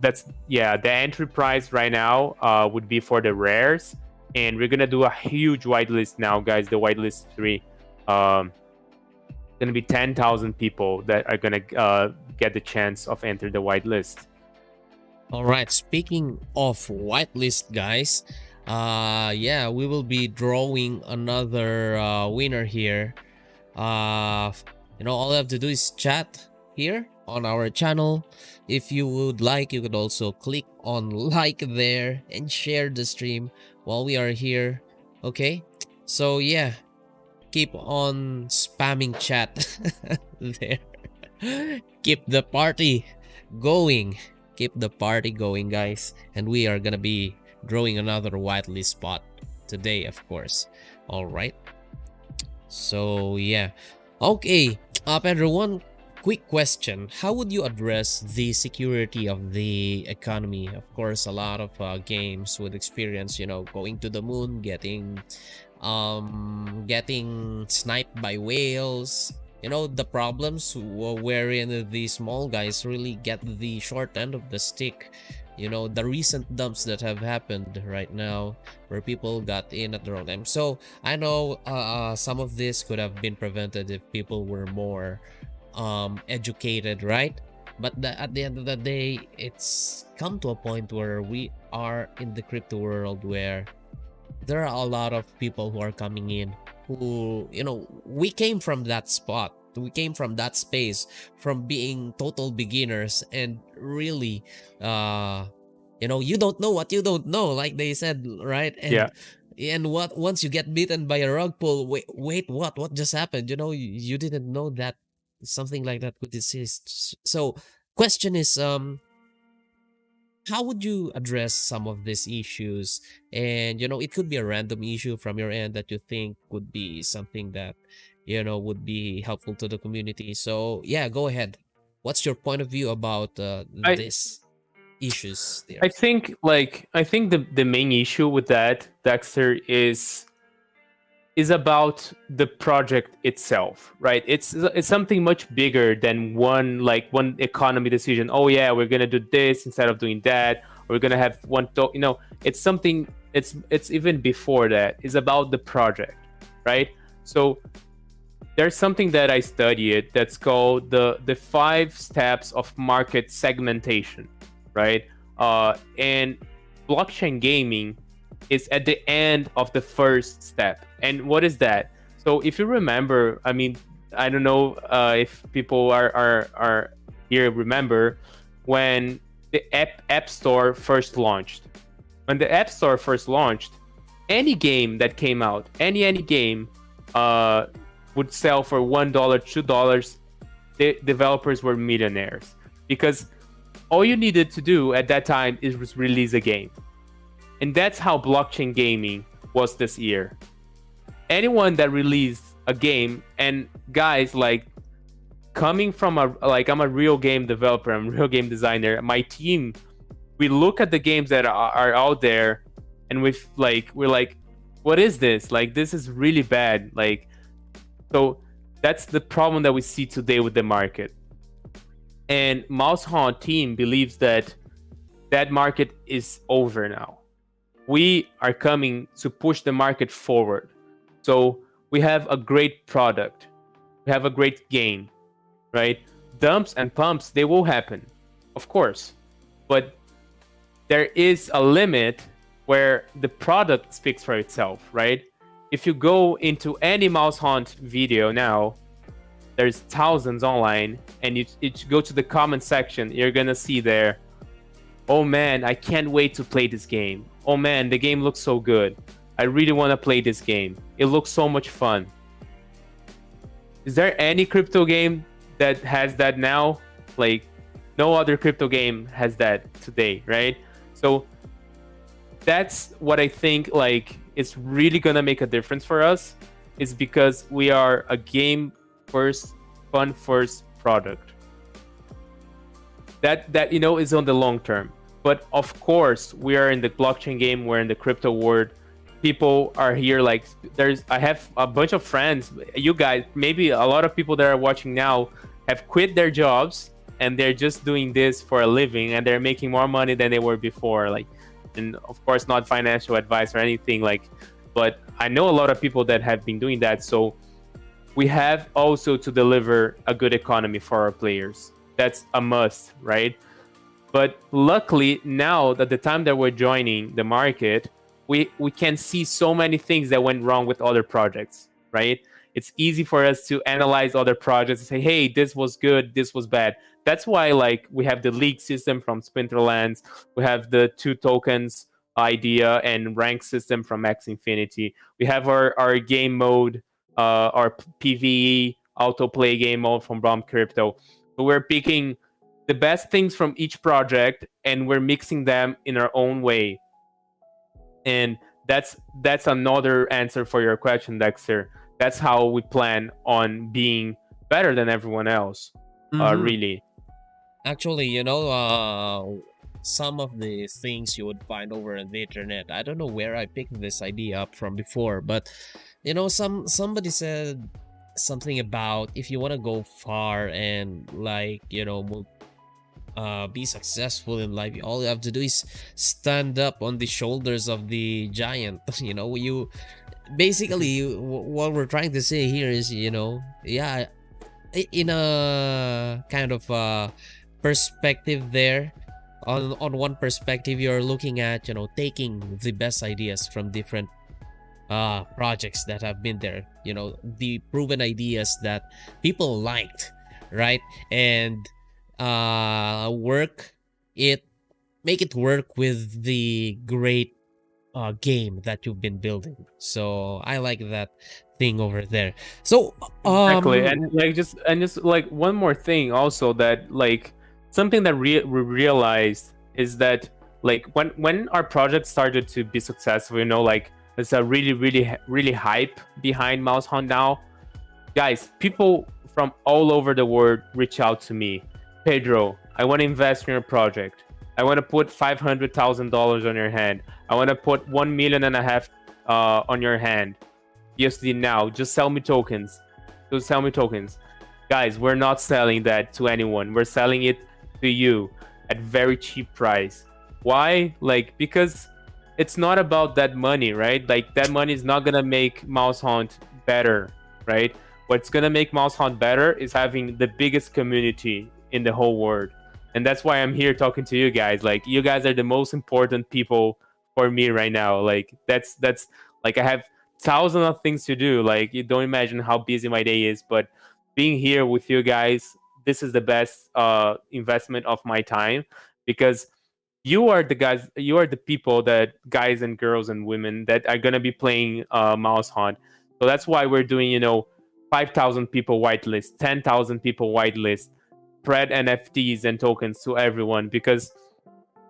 yeah. The entry price right now would be for the rares, and we're gonna do a huge whitelist now, guys. The whitelist 3, gonna be 10,000 people that are gonna get the chance of enter the whitelist. All right. Speaking of whitelist, guys, yeah, we will be drawing another winner here. All you have to do is chat here on our channel. If you would like, you could also click on like there and share the stream while we are here. Okay, so yeah, keep on spamming chat there. Keep the party going. Keep the party going, guys. And we are gonna be drawing another whitelist spot today, of course. All right. So yeah. Okay, Pedro, one quick question. How would you address the security of the economy? Of course, a lot of games would experience, going to the moon, getting sniped by whales. The problems wherein the small guys really get the short end of the stick. The recent dumps that have happened right now where people got in at the wrong time. So I know some of this could have been prevented if people were more educated, right? But at the end of the day, it's come to a point where we are in the crypto world where there are a lot of people who are coming in who, we came from that spot. We came from that space, from being total beginners, and really, you don't know what you don't know, like they said, right? And Yeah. and once you get beaten by a rug pull, wait, what just happened? You didn't know that something like that could exist. So, question is, how would you address some of these issues? And it could be a random issue from your end that you think would be something that would be helpful to the community. So yeah, go ahead. What's your point of view about this issues there? I think the main issue with that, Dexter, is about the project itself, right? It's something much bigger than one economy decision. Oh yeah, we're gonna do this instead of doing that. We're gonna have it's something. It's even before that. It's about the project, right? So there's something that I studied that's called the 5 steps of market segmentation, right? And blockchain gaming is at the end of the first step. And what is that? So if you remember, I mean, I don't know if people are here remember when the App Store first launched. When the App Store first launched, any game that came out, any game, would sell for $1, $2. The developers were millionaires because all you needed to do at that time is release a game. And that's how blockchain gaming was this year. Anyone that released a game, and guys, coming from I'm a real game developer, I'm a real game designer. My team, we look at the games that are out there, and we're like, what is this? This is really bad. So that's the problem that we see today with the market. And Mousehaunt team believes that market is over now. We are coming to push the market forward. So we have a great product. We have a great game, right? Dumps and pumps, they will happen, of course. But there is a limit where the product speaks for itself, right? If you go into any Mousehaunt video now, there's thousands online, and you go to the comment section, you're gonna see there, oh man, I can't wait to play this game. Oh man, the game looks so good. I really want to play this game. It looks so much fun. Is there any crypto game that has that now? No other crypto game has that today, right? So that's what I think it's really gonna make a difference for us, is because we are a game first, fun first product. That is on the long term. But of course, we are in the blockchain game, we're in the crypto world. People are here I have a bunch of friends, you guys, maybe a lot of people that are watching now have quit their jobs and they're just doing this for a living, and they're making more money than they were before. Like, and of course, not financial advice or anything. Like, but I know a lot of people that have been doing that. So we have also to deliver a good economy for our players. That's a must, right? But luckily, now that the time that we're joining the market, we can see so many things that went wrong with other projects, right? It's easy for us to analyze other projects and say, hey, this was good, this was bad. That's why, like, we have the league system from Splinterlands, we have the 2 tokens idea and rank system from Max Infinity. We have our game mode, our PvE autoplay game mode from Bomb Crypto. So we're picking the best things from each project and we're mixing them in our own way. And that's another answer for your question, Dexter. That's how we plan on being better than everyone else. Really. Actually, some of the things you would find over on the internet, I don't know where I picked this idea up from before, but somebody said something about if you want to go far and, like, be successful in life, all you have to do is stand up on the shoulders of the giant. You basically, what we're trying to say here is, yeah, in a kind of perspective there, on one perspective, you're looking at, taking the best ideas from different projects that have been there, the proven ideas that people liked, right? And make it work with the great game that you've been building. So I like that thing over there. So Exactly. And just like one more thing also, that like something that we realized is that, like, when our project started to be successful, like, there's a really hype behind Mousehaunt now. Guys, people from all over the world reach out to me. Pedro, I want to invest in your project. I want to put $500,000 on your hand. I want to put 1.5 million on your hand. USD now. Just sell me tokens. Just sell me tokens. Guys, we're not selling that to anyone. We're selling it to you at very cheap price. Why? Like, because it's not about that money, right? Like, that money is not gonna make Mousehaunt better, right? What's gonna make Mousehaunt better is having the biggest community in the whole world. And that's why I'm here talking to you guys. Like, you guys are the most important people for me right now. Like, that's like, I have thousands of things to do. Like, you don't imagine how busy my day is, but being here with you guys, this is the best investment of my time, because you are the people, that guys and girls and women that are gonna be playing Mousehaunt. So that's why we're doing 5,000 people whitelist, 10,000 people whitelist, spread NFTs and tokens to everyone, because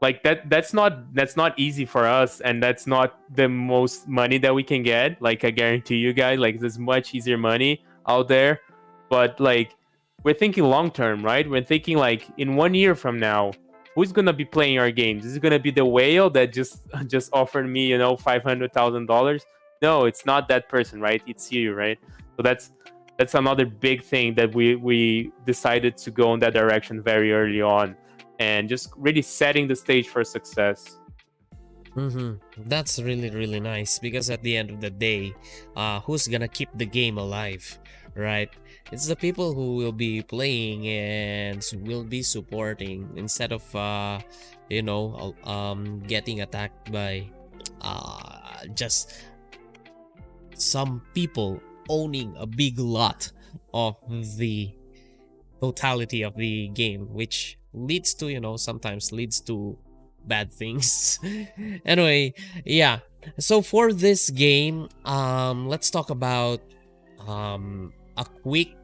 like that's not easy for us, and that's not the most money that we can get. Like, I guarantee you guys, like, there's much easier money out there, but like, we're thinking long term, right? We're thinking, like, in 1 year from now, who's gonna be playing our games? Is it gonna be the whale that just offered me $500,000? No, it's not that person, right? It's you, right? So that's another big thing that we decided to go in that direction very early on, and just really setting the stage for success. That's really, really nice, because at the end of the day, who's gonna keep the game alive, right? It's the people who will be playing and will be supporting, instead of getting attacked by just some people owning a big lot of the totality of the game, which leads to sometimes leads to bad things. Anyway, yeah, so for this game, let's talk about a quick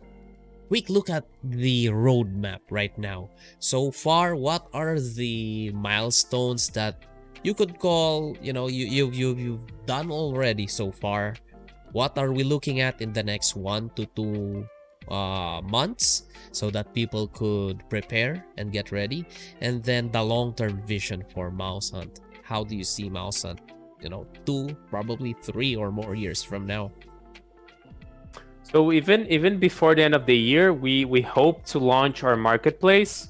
look at the roadmap right now. So far, what are the milestones that you could call, you've done already so far? What are we looking at in the next 1 to 2 months, so that people could prepare and get ready? And then the long-term vision for Mousehaunt. How do you see Mousehaunt 2, probably 3 or more years from now? So even before the end of the year, we hope to launch our marketplace.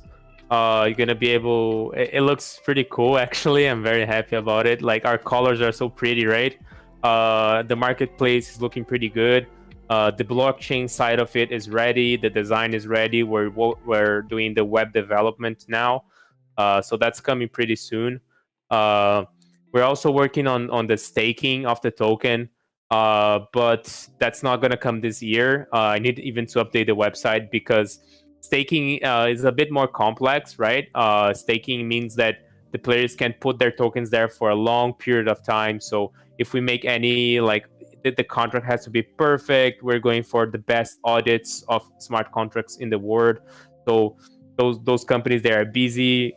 You're gonna be able. It looks pretty cool, actually. I'm very happy about it. Like, our colors are so pretty, right? The marketplace is looking pretty good. The blockchain side of it is ready. The design is ready. We're doing the web development now, so that's coming pretty soon. We're also working on the staking of the token, but that's not gonna come this year. I need even to update the website because staking is a bit more complex, right? Staking means that the players can put their tokens there for a long period of time. So if we make any, like, the contract has to be perfect. We're going for the best audits of smart contracts in the world. So those companies, they are busy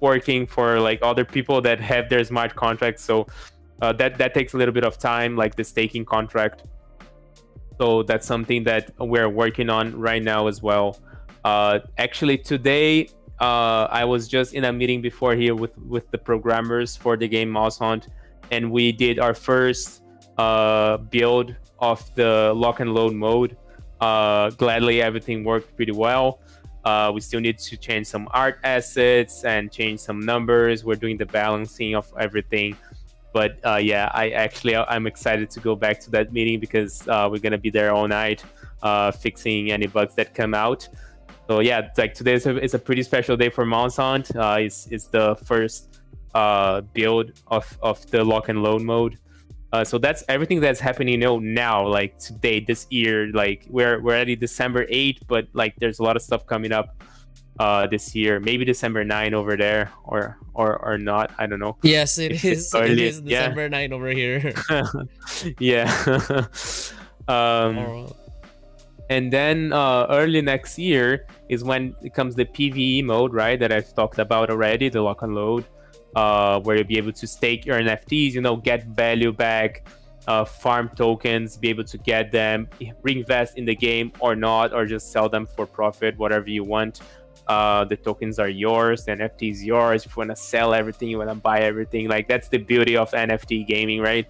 working for like other people that have their smart contracts. So that takes a little bit of time, like the staking contract. So that's something that we're working on right now as well. Actually, today I was just in a meeting before here with the programmers for the game Mousehaunt, and we did our first build of the lock and load mode. Gladly, everything worked pretty well. We still need to change some art assets and change some numbers. We're doing the balancing of everything. But yeah, I'm excited to go back to that meeting because we're gonna be there all night, fixing any bugs that come out. So yeah, like today is a pretty special day for Mousehaunt. It's the first build of the lock and load mode. So that's everything that's happening now, like today, this year. Like we're already December 8th, but like there's a lot of stuff coming up this year. Maybe December 9 over there, or not. I don't know. Yes, it is. It is Yeah. December 9 over here. Yeah. Oh. And then early next year is when it comes the PvE mode, right? That I've talked about already, the lock and load, where you'll be able to stake your NFTs, get value back, farm tokens, be able to get them, reinvest in the game or not, or just sell them for profit, whatever you want. The tokens are yours, the NFT is yours. If you want to sell everything, you want to buy everything. Like, that's the beauty of NFT gaming, right?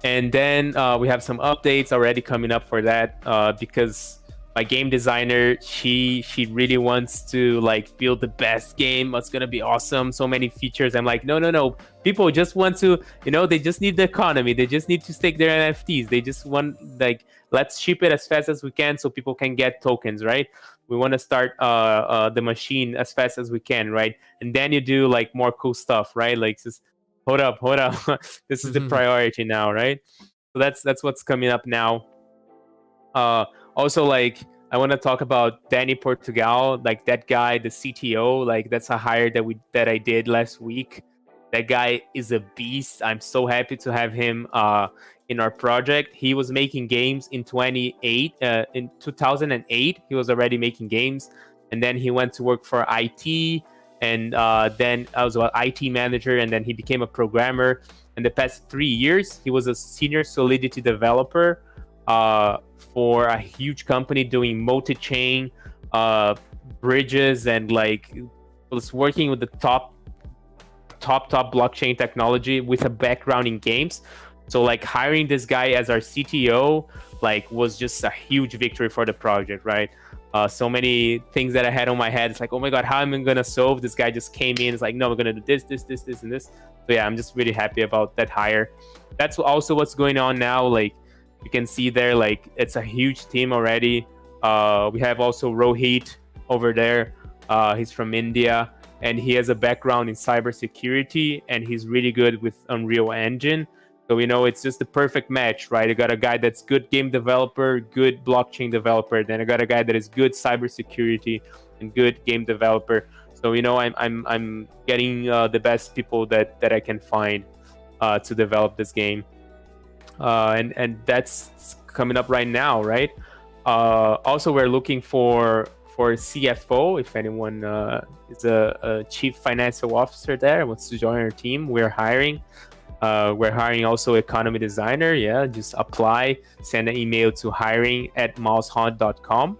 And then we have some updates already coming up for that, because my game designer, she really wants to like build the best game. It's gonna be awesome, so many features. I'm like, no, people just want to, they just need the economy, they just need to stake their NFTs, they just want, like, let's ship it as fast as we can so people can get tokens, right? We want to start the machine as fast as we can, right? And then you do like more cool stuff, right? Like, just hold up this is the priority now, right? So that's what's coming up now. Also, like, I want to talk about Danny Portugal, like that guy, the CTO. Like, that's a hire that I did last week. That guy is a beast. I'm so happy to have him in our project. He was making games in 2008. He was already making games, and then he went to work for IT, and then I was an IT manager, and then he became a programmer. In the past 3 years, he was a senior Solidity developer for a huge company doing multi-chain bridges, and like was working with the top blockchain technology with a background in games. So like hiring this guy as our CTO like was just a huge victory for the project, right? So many things that I had on my head. It's like, oh my god, how am I gonna solve? This guy just came in. It's like, no, we're gonna do this, and this. So yeah, I'm just really happy about that hire. That's also what's going on now. Like, you can see there, like, it's a huge team already. We have also Rohit over there. He's from India, and he has a background in cybersecurity, and he's really good with Unreal Engine. So, it's just the perfect match, right? I got a guy that's good game developer, good blockchain developer. Then I got a guy that is good cybersecurity and good game developer. So, I'm getting the best people that I can find to develop this game. And that's coming up right now, right? Also, we're looking for CFO. If anyone is a chief financial officer there, wants to join our team, we're hiring. We're hiring also economy designer. Yeah, just apply, send an email to hiring@mousehaunt.com.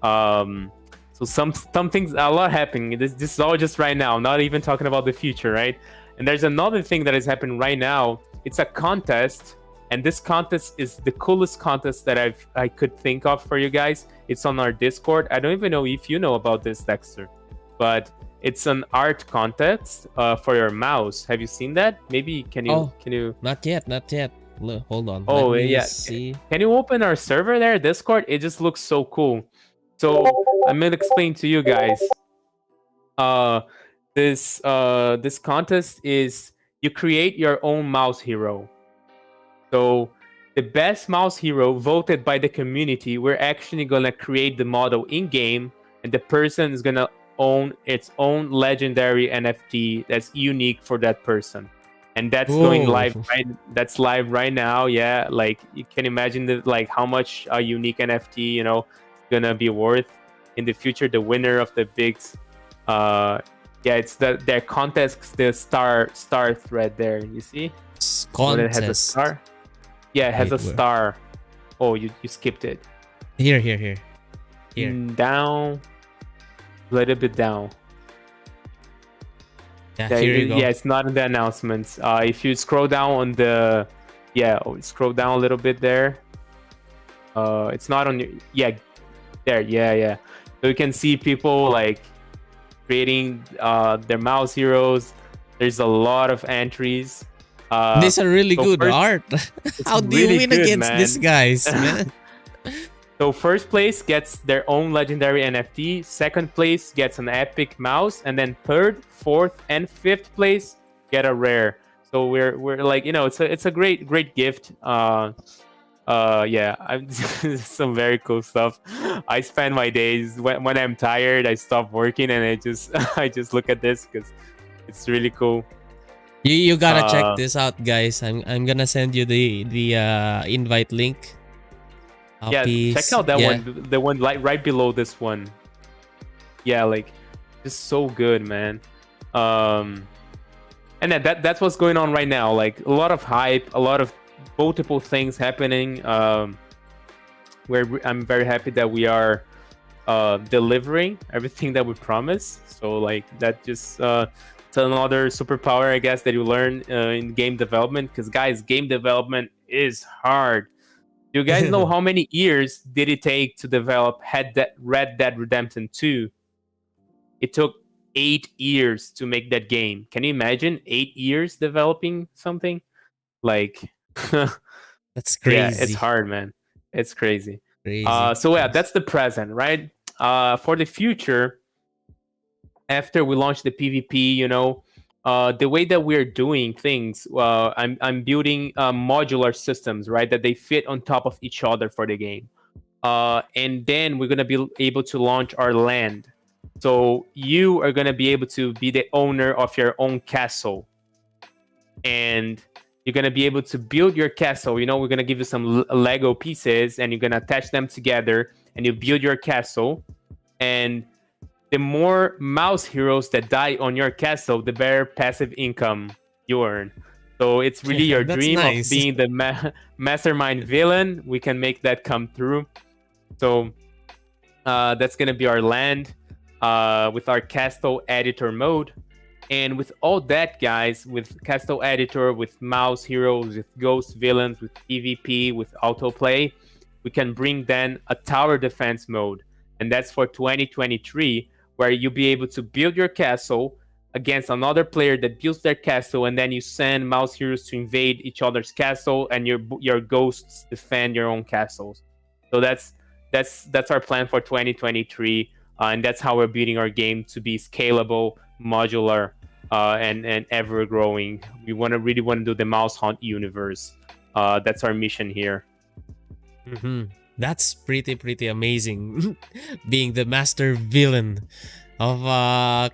So some things, a lot happening. This is all just right now, not even talking about the future, right? And there's another thing that is happening right now. It's a contest And this contest is the coolest contest that I could think of for you guys. It's on our Discord. I don't even know if you know about this, Dexter, but it's an art contest for your mouse. Have you seen that? Maybe can you? Not yet. Hold on. Oh Let me yeah. see. Can you open our server there, Discord? It just looks so cool. So I'm gonna explain to you guys. This contest is you create your own mouse hero. So the best mouse hero voted by the community, we're actually gonna create the model in game, and the person is gonna own its own legendary NFT that's unique for that person. And that's going live right. That's live right now. Yeah, like you can imagine like how much a unique NFT is gonna be worth in the future. The winner of the big, it's their contest, the star thread there. You see, contest. It has a star. Yeah, it has a star. Oh, you skipped it. Here. Down, a little bit down. Yeah, here you go. Yeah, it's not in the announcements. If you scroll down on the, scroll down a little bit there. It's not on your, there, yeah. So you can see people like creating their mouse heroes. There's a lot of entries. These are really good art. How do you win against these guys, man? So first place gets their own legendary NFT, second place gets an epic mouse, and then third, fourth, and fifth place get a rare. So we're like, it's a great gift. Some very cool stuff. I spend my days when I'm tired, I stop working and I just look at this because it's really cool. You gotta check this out, guys. I'm gonna send you the invite link. Check out that one, the one right below this one. Yeah, like it's so good, man. And then that's what's going on right now. Like a lot of hype, a lot of multiple things happening. Where I'm very happy that we are delivering everything that we promised. So like that just it's another superpower, I guess, that you learn in game development. Because guys, game development is hard. You guys know how many years did it take to develop Red Dead Redemption 2? It took 8 years to make that game. Can you imagine 8 years developing something? Like, that's crazy. Yeah, it's hard, man. It's crazy. Crazy. So yeah, that's the present, right? For the future, after we launch the PvP, the way that we're doing things, I'm building modular systems, right, that they fit on top of each other for the game. And then we're going to be able to launch our land. So you are going to be able to be the owner of your own castle. And you're going to be able to build your castle. We're going to give you some Lego pieces, and you're going to attach them together, and you build your castle. And the more mouse heroes that die on your castle, the better passive income you earn. So it's really your dream of being the mastermind villain. We can make that come through. So that's going to be our land with our castle editor mode. And with all that, guys, with castle editor, with mouse heroes, with ghost villains, with PvP, with autoplay, we can bring then a tower defense mode. And that's for 2023. Where you'll be able to build your castle against another player that builds their castle, and then you send mouse heroes to invade each other's castle, and your ghosts defend your own castles. So that's our plan for 2023, and that's how we're building our game to be scalable, modular, and ever growing. We really want to do the Mousehaunt universe. That's our mission here. Mm-hmm. That's pretty amazing. Being the master villain of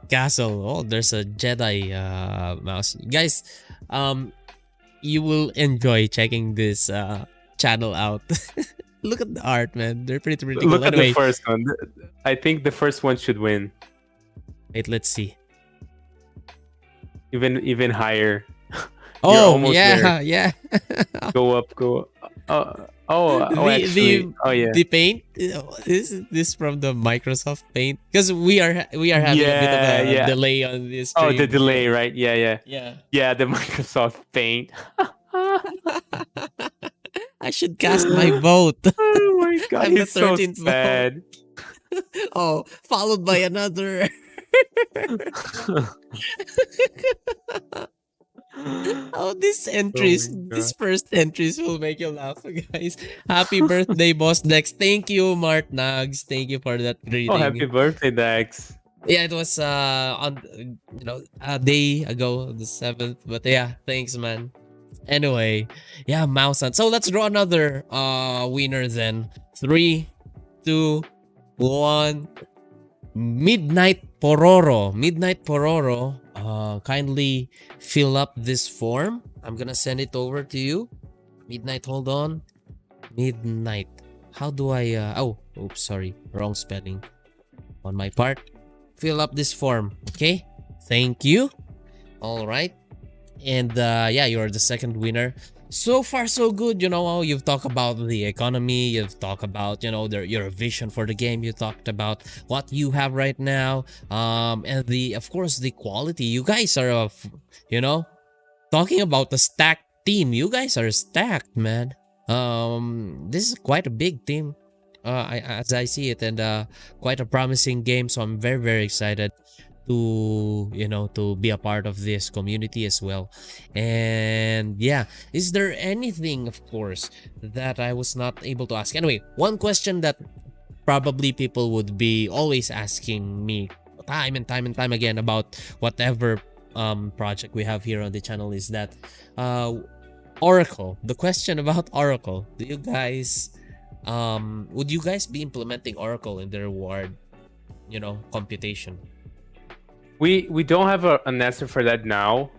castle. Oh, there's a Jedi mouse. Guys, you will enjoy checking this channel out. Look at the art, man. They're pretty cool. Look at the first one. I think the first one should win. Wait, let's see. Even higher. Oh, yeah, yeah. Go up. The paint. Is this from the Microsoft Paint? Because we are having a bit of a delay on this stream. Oh, the delay, right? Yeah. Yeah. Yeah, the Microsoft Paint. I should cast my vote. Oh my god, I'm the he's so 13th vote. sad. Oh, followed by another. Oh, these Oh entries, my these god. first entries will make you laugh, guys. Happy birthday, Boss Dex. Thank you, Mart Nags. Thank you for that Oh, happy greeting. birthday, Dex. Yeah, it was on a day ago, the 7th. But yeah, thanks, man. Anyway, yeah, Mouse Hunt. So let's draw another winner then. 3, 2, 1. Midnight Pororo. Midnight Pororo. Kindly fill up this form. I'm gonna send it over to you. Midnight, hold on. Midnight. How do I oops, sorry. Wrong spelling on my part. Fill up this form, okay? Thank you. All right. And yeah, you're the second winner. So far, so good. You've talked about the economy. You've talked about, your vision for the game. You talked about what you have right now. And of course, the quality. You guys are, talking about the stacked team. You guys are stacked, man. This is quite a big team. As I see it, and quite a promising game. So I'm very, very excited to be a part of this community as well. And yeah, is there anything, of course, that I was not able to ask? Anyway, one question that probably people would be always asking me time and time and time again about whatever project we have here on the channel is that Oracle. The question about Oracle. Do you guys would you guys be implementing Oracle in the reward, computation? We don't have an answer for that now.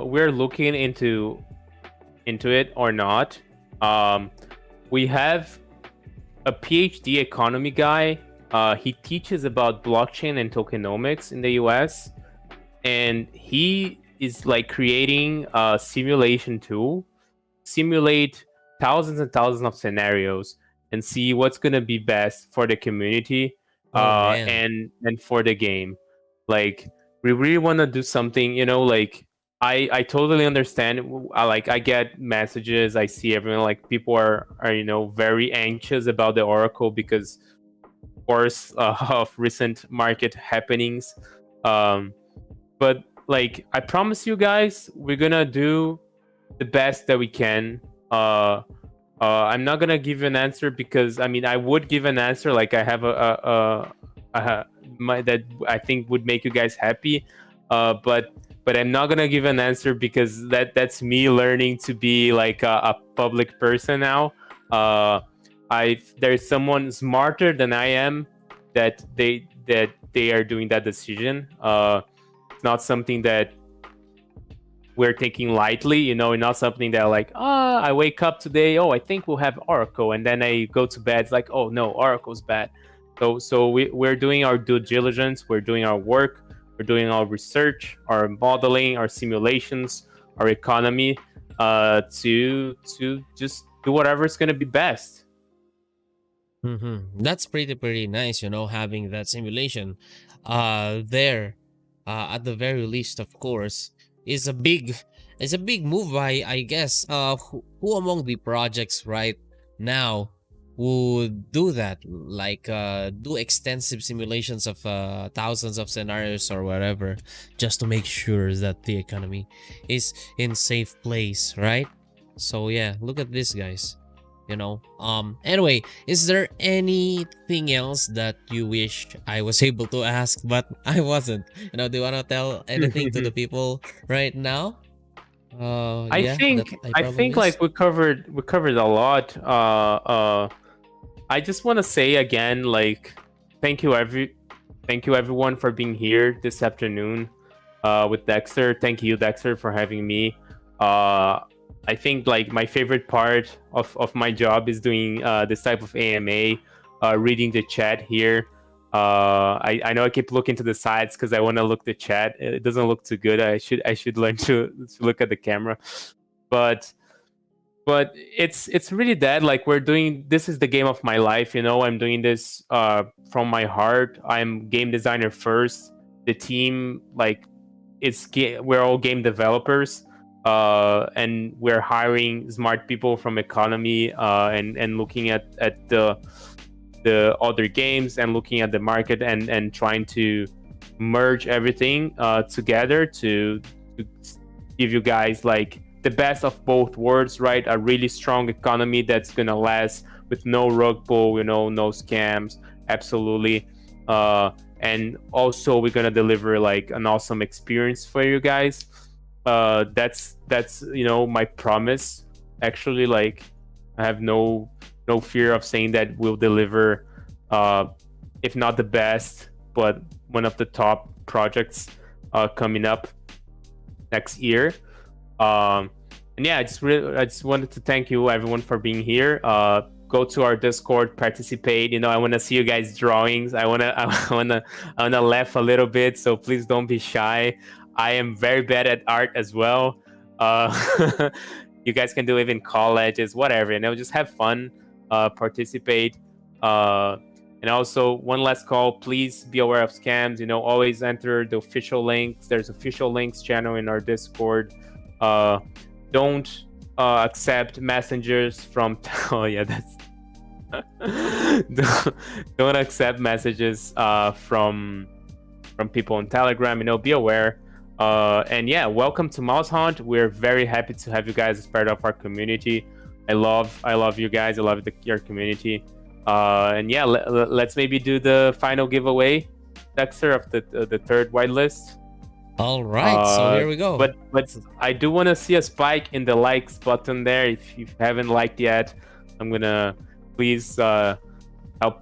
We're looking into it or not. We have a PhD economy guy. He teaches about blockchain and tokenomics in the US, and he is like creating a simulation tool, simulate thousands and thousands of scenarios, and see what's gonna be best for the community, Oh man. and for the game. Like, we really want to do something, like, I totally understand. I get messages, I see everyone, like, people are very anxious about the Oracle because, of course, of recent market happenings. But like, I promise you guys, we're gonna do the best that we can. I'm not gonna give you an answer because, I mean, I would give an answer, like, I have that I think would make you guys happy, but I'm not gonna give an answer because that's me learning to be like a public person now. There's someone smarter than I am that they are doing that decision. It's not something that we're taking lightly, not something that, like, I wake up today, I think we'll have Oracle, and then I go to bed, it's like, oh no, Oracle's bad. So we're doing our due diligence, we're doing our work, we're doing our research, our modeling, our simulations, our economy, to just do whatever's gonna be best. That's pretty nice, having that simulation there at the very least, of course, is a big move by, I guess. Who among the projects right now would do that, like do extensive simulations of thousands of scenarios or whatever, just to make sure that the economy is in safe place, right? So yeah, look at this, guys. Anyway, is there anything else that you wish I was able to ask but I wasn't? Do you want to tell anything to the people right now? I Yeah, that think I I probably think like missed. we covered a lot. I just want to say again, like, thank you everyone for being here this afternoon with Dexter. Thank you, Dexter, for having me. I think, like, my favorite part of my job is doing this type of AMA, reading the chat here. I know I keep looking to the sides because I want to look the chat. It doesn't look too good. I should learn to look at the camera, but it's really that, like, this is the game of my life. I'm doing this from my heart. I'm game designer first. The team, like, we're all game developers. and we're hiring smart people from economy, and looking at the other games and looking at the market, and trying to merge everything together to give you guys like the best of both worlds, right? A really strong economy that's gonna last with no rug pull, no scams, absolutely. And also we're gonna deliver like an awesome experience for you guys. That's my promise. Actually, like I have no fear of saying that we'll deliver, if not the best, but one of the top projects coming up next year. And yeah, I just wanted to thank you everyone for being here. Go to our Discord, participate. I want to see you guys drawings. I wanna I wanna laugh a little bit. So please don't be shy. I am very bad at art as well. You guys can do it in colleges, whatever. Just have fun, participate. And also, one last call, please be aware of scams. Always enter the official links. There's official links channel in our Discord. Don't accept messengers from oh yeah, that's don't accept messages from people on Telegram. Be aware. And yeah, welcome to Mousehaunt. We're very happy to have you guys as part of our community. I love you guys. I love your community. And yeah, let's maybe do the final giveaway, Dexter, of the third whitelist. All right, so here we go. But I do want to see a spike in the likes button there. If you haven't liked yet, I'm gonna please help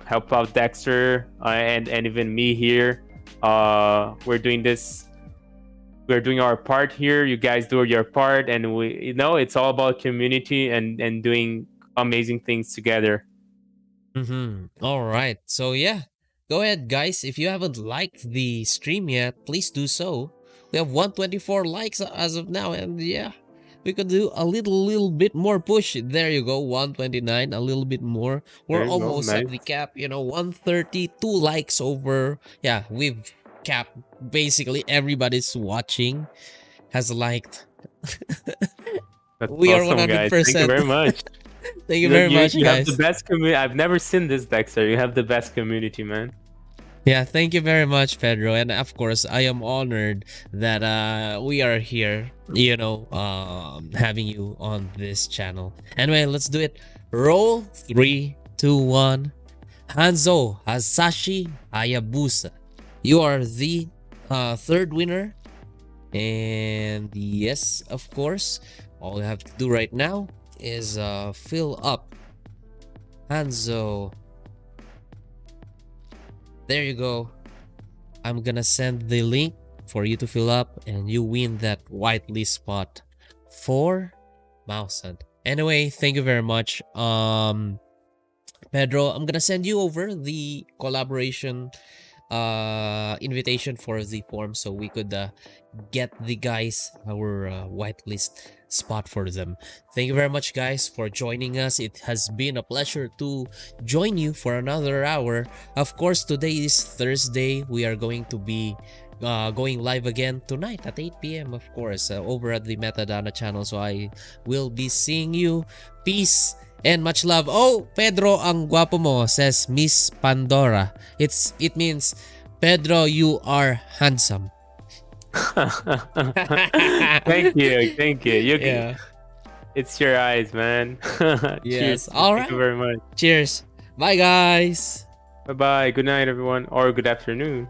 out Dexter and even me here. We're doing this. We're doing our part here. You guys do your part, and it's all about community and doing amazing things together. All right, so yeah, go ahead, guys. If you haven't liked the stream yet, please do so. We have 124 likes as of now, and yeah, we could do a little bit more push. There you go, 129, a little bit more. We're almost at the cap, 132 likes over. Yeah, we've capped. Basically, everybody's watching has liked. We awesome, are 100%. Guys. Thank you very much. Thank you very much, you guys. You have the best community. I've never seen this, Dexter. You have the best community, man. Yeah, thank you very much, Pedro. And of course, I am honored that we are here, having you on this channel. Anyway, let's do it. Roll 3, 2, 1. Hanzo Hasashi Hayabusa. You are the third winner. And yes, of course, all you have to do right now is fill up Hanzo. There you go. I'm gonna send the link for you to fill up, and you win that whitelist spot for Mousehaunt. Anyway, thank you very much, Pedro. I'm gonna send you over the collaboration invitation for the form, so we could get the guys our whitelist spot for them. Thank you very much, guys, for joining us. It has been a pleasure to join you for another hour. Of course, today is Thursday. We are going to be going live again tonight at 8 p.m. of course, over at the Metadona channel. So I will be seeing you. Peace and much love. Oh, Pedro, ang guapo mo, says Miss Pandora. It means, Pedro, you are handsome. Thank you. Yeah. It's your eyes, man. Yes. Cheers. All right. Thank you very much. Cheers. Bye, guys. Bye-bye. Good night, everyone. Or good afternoon.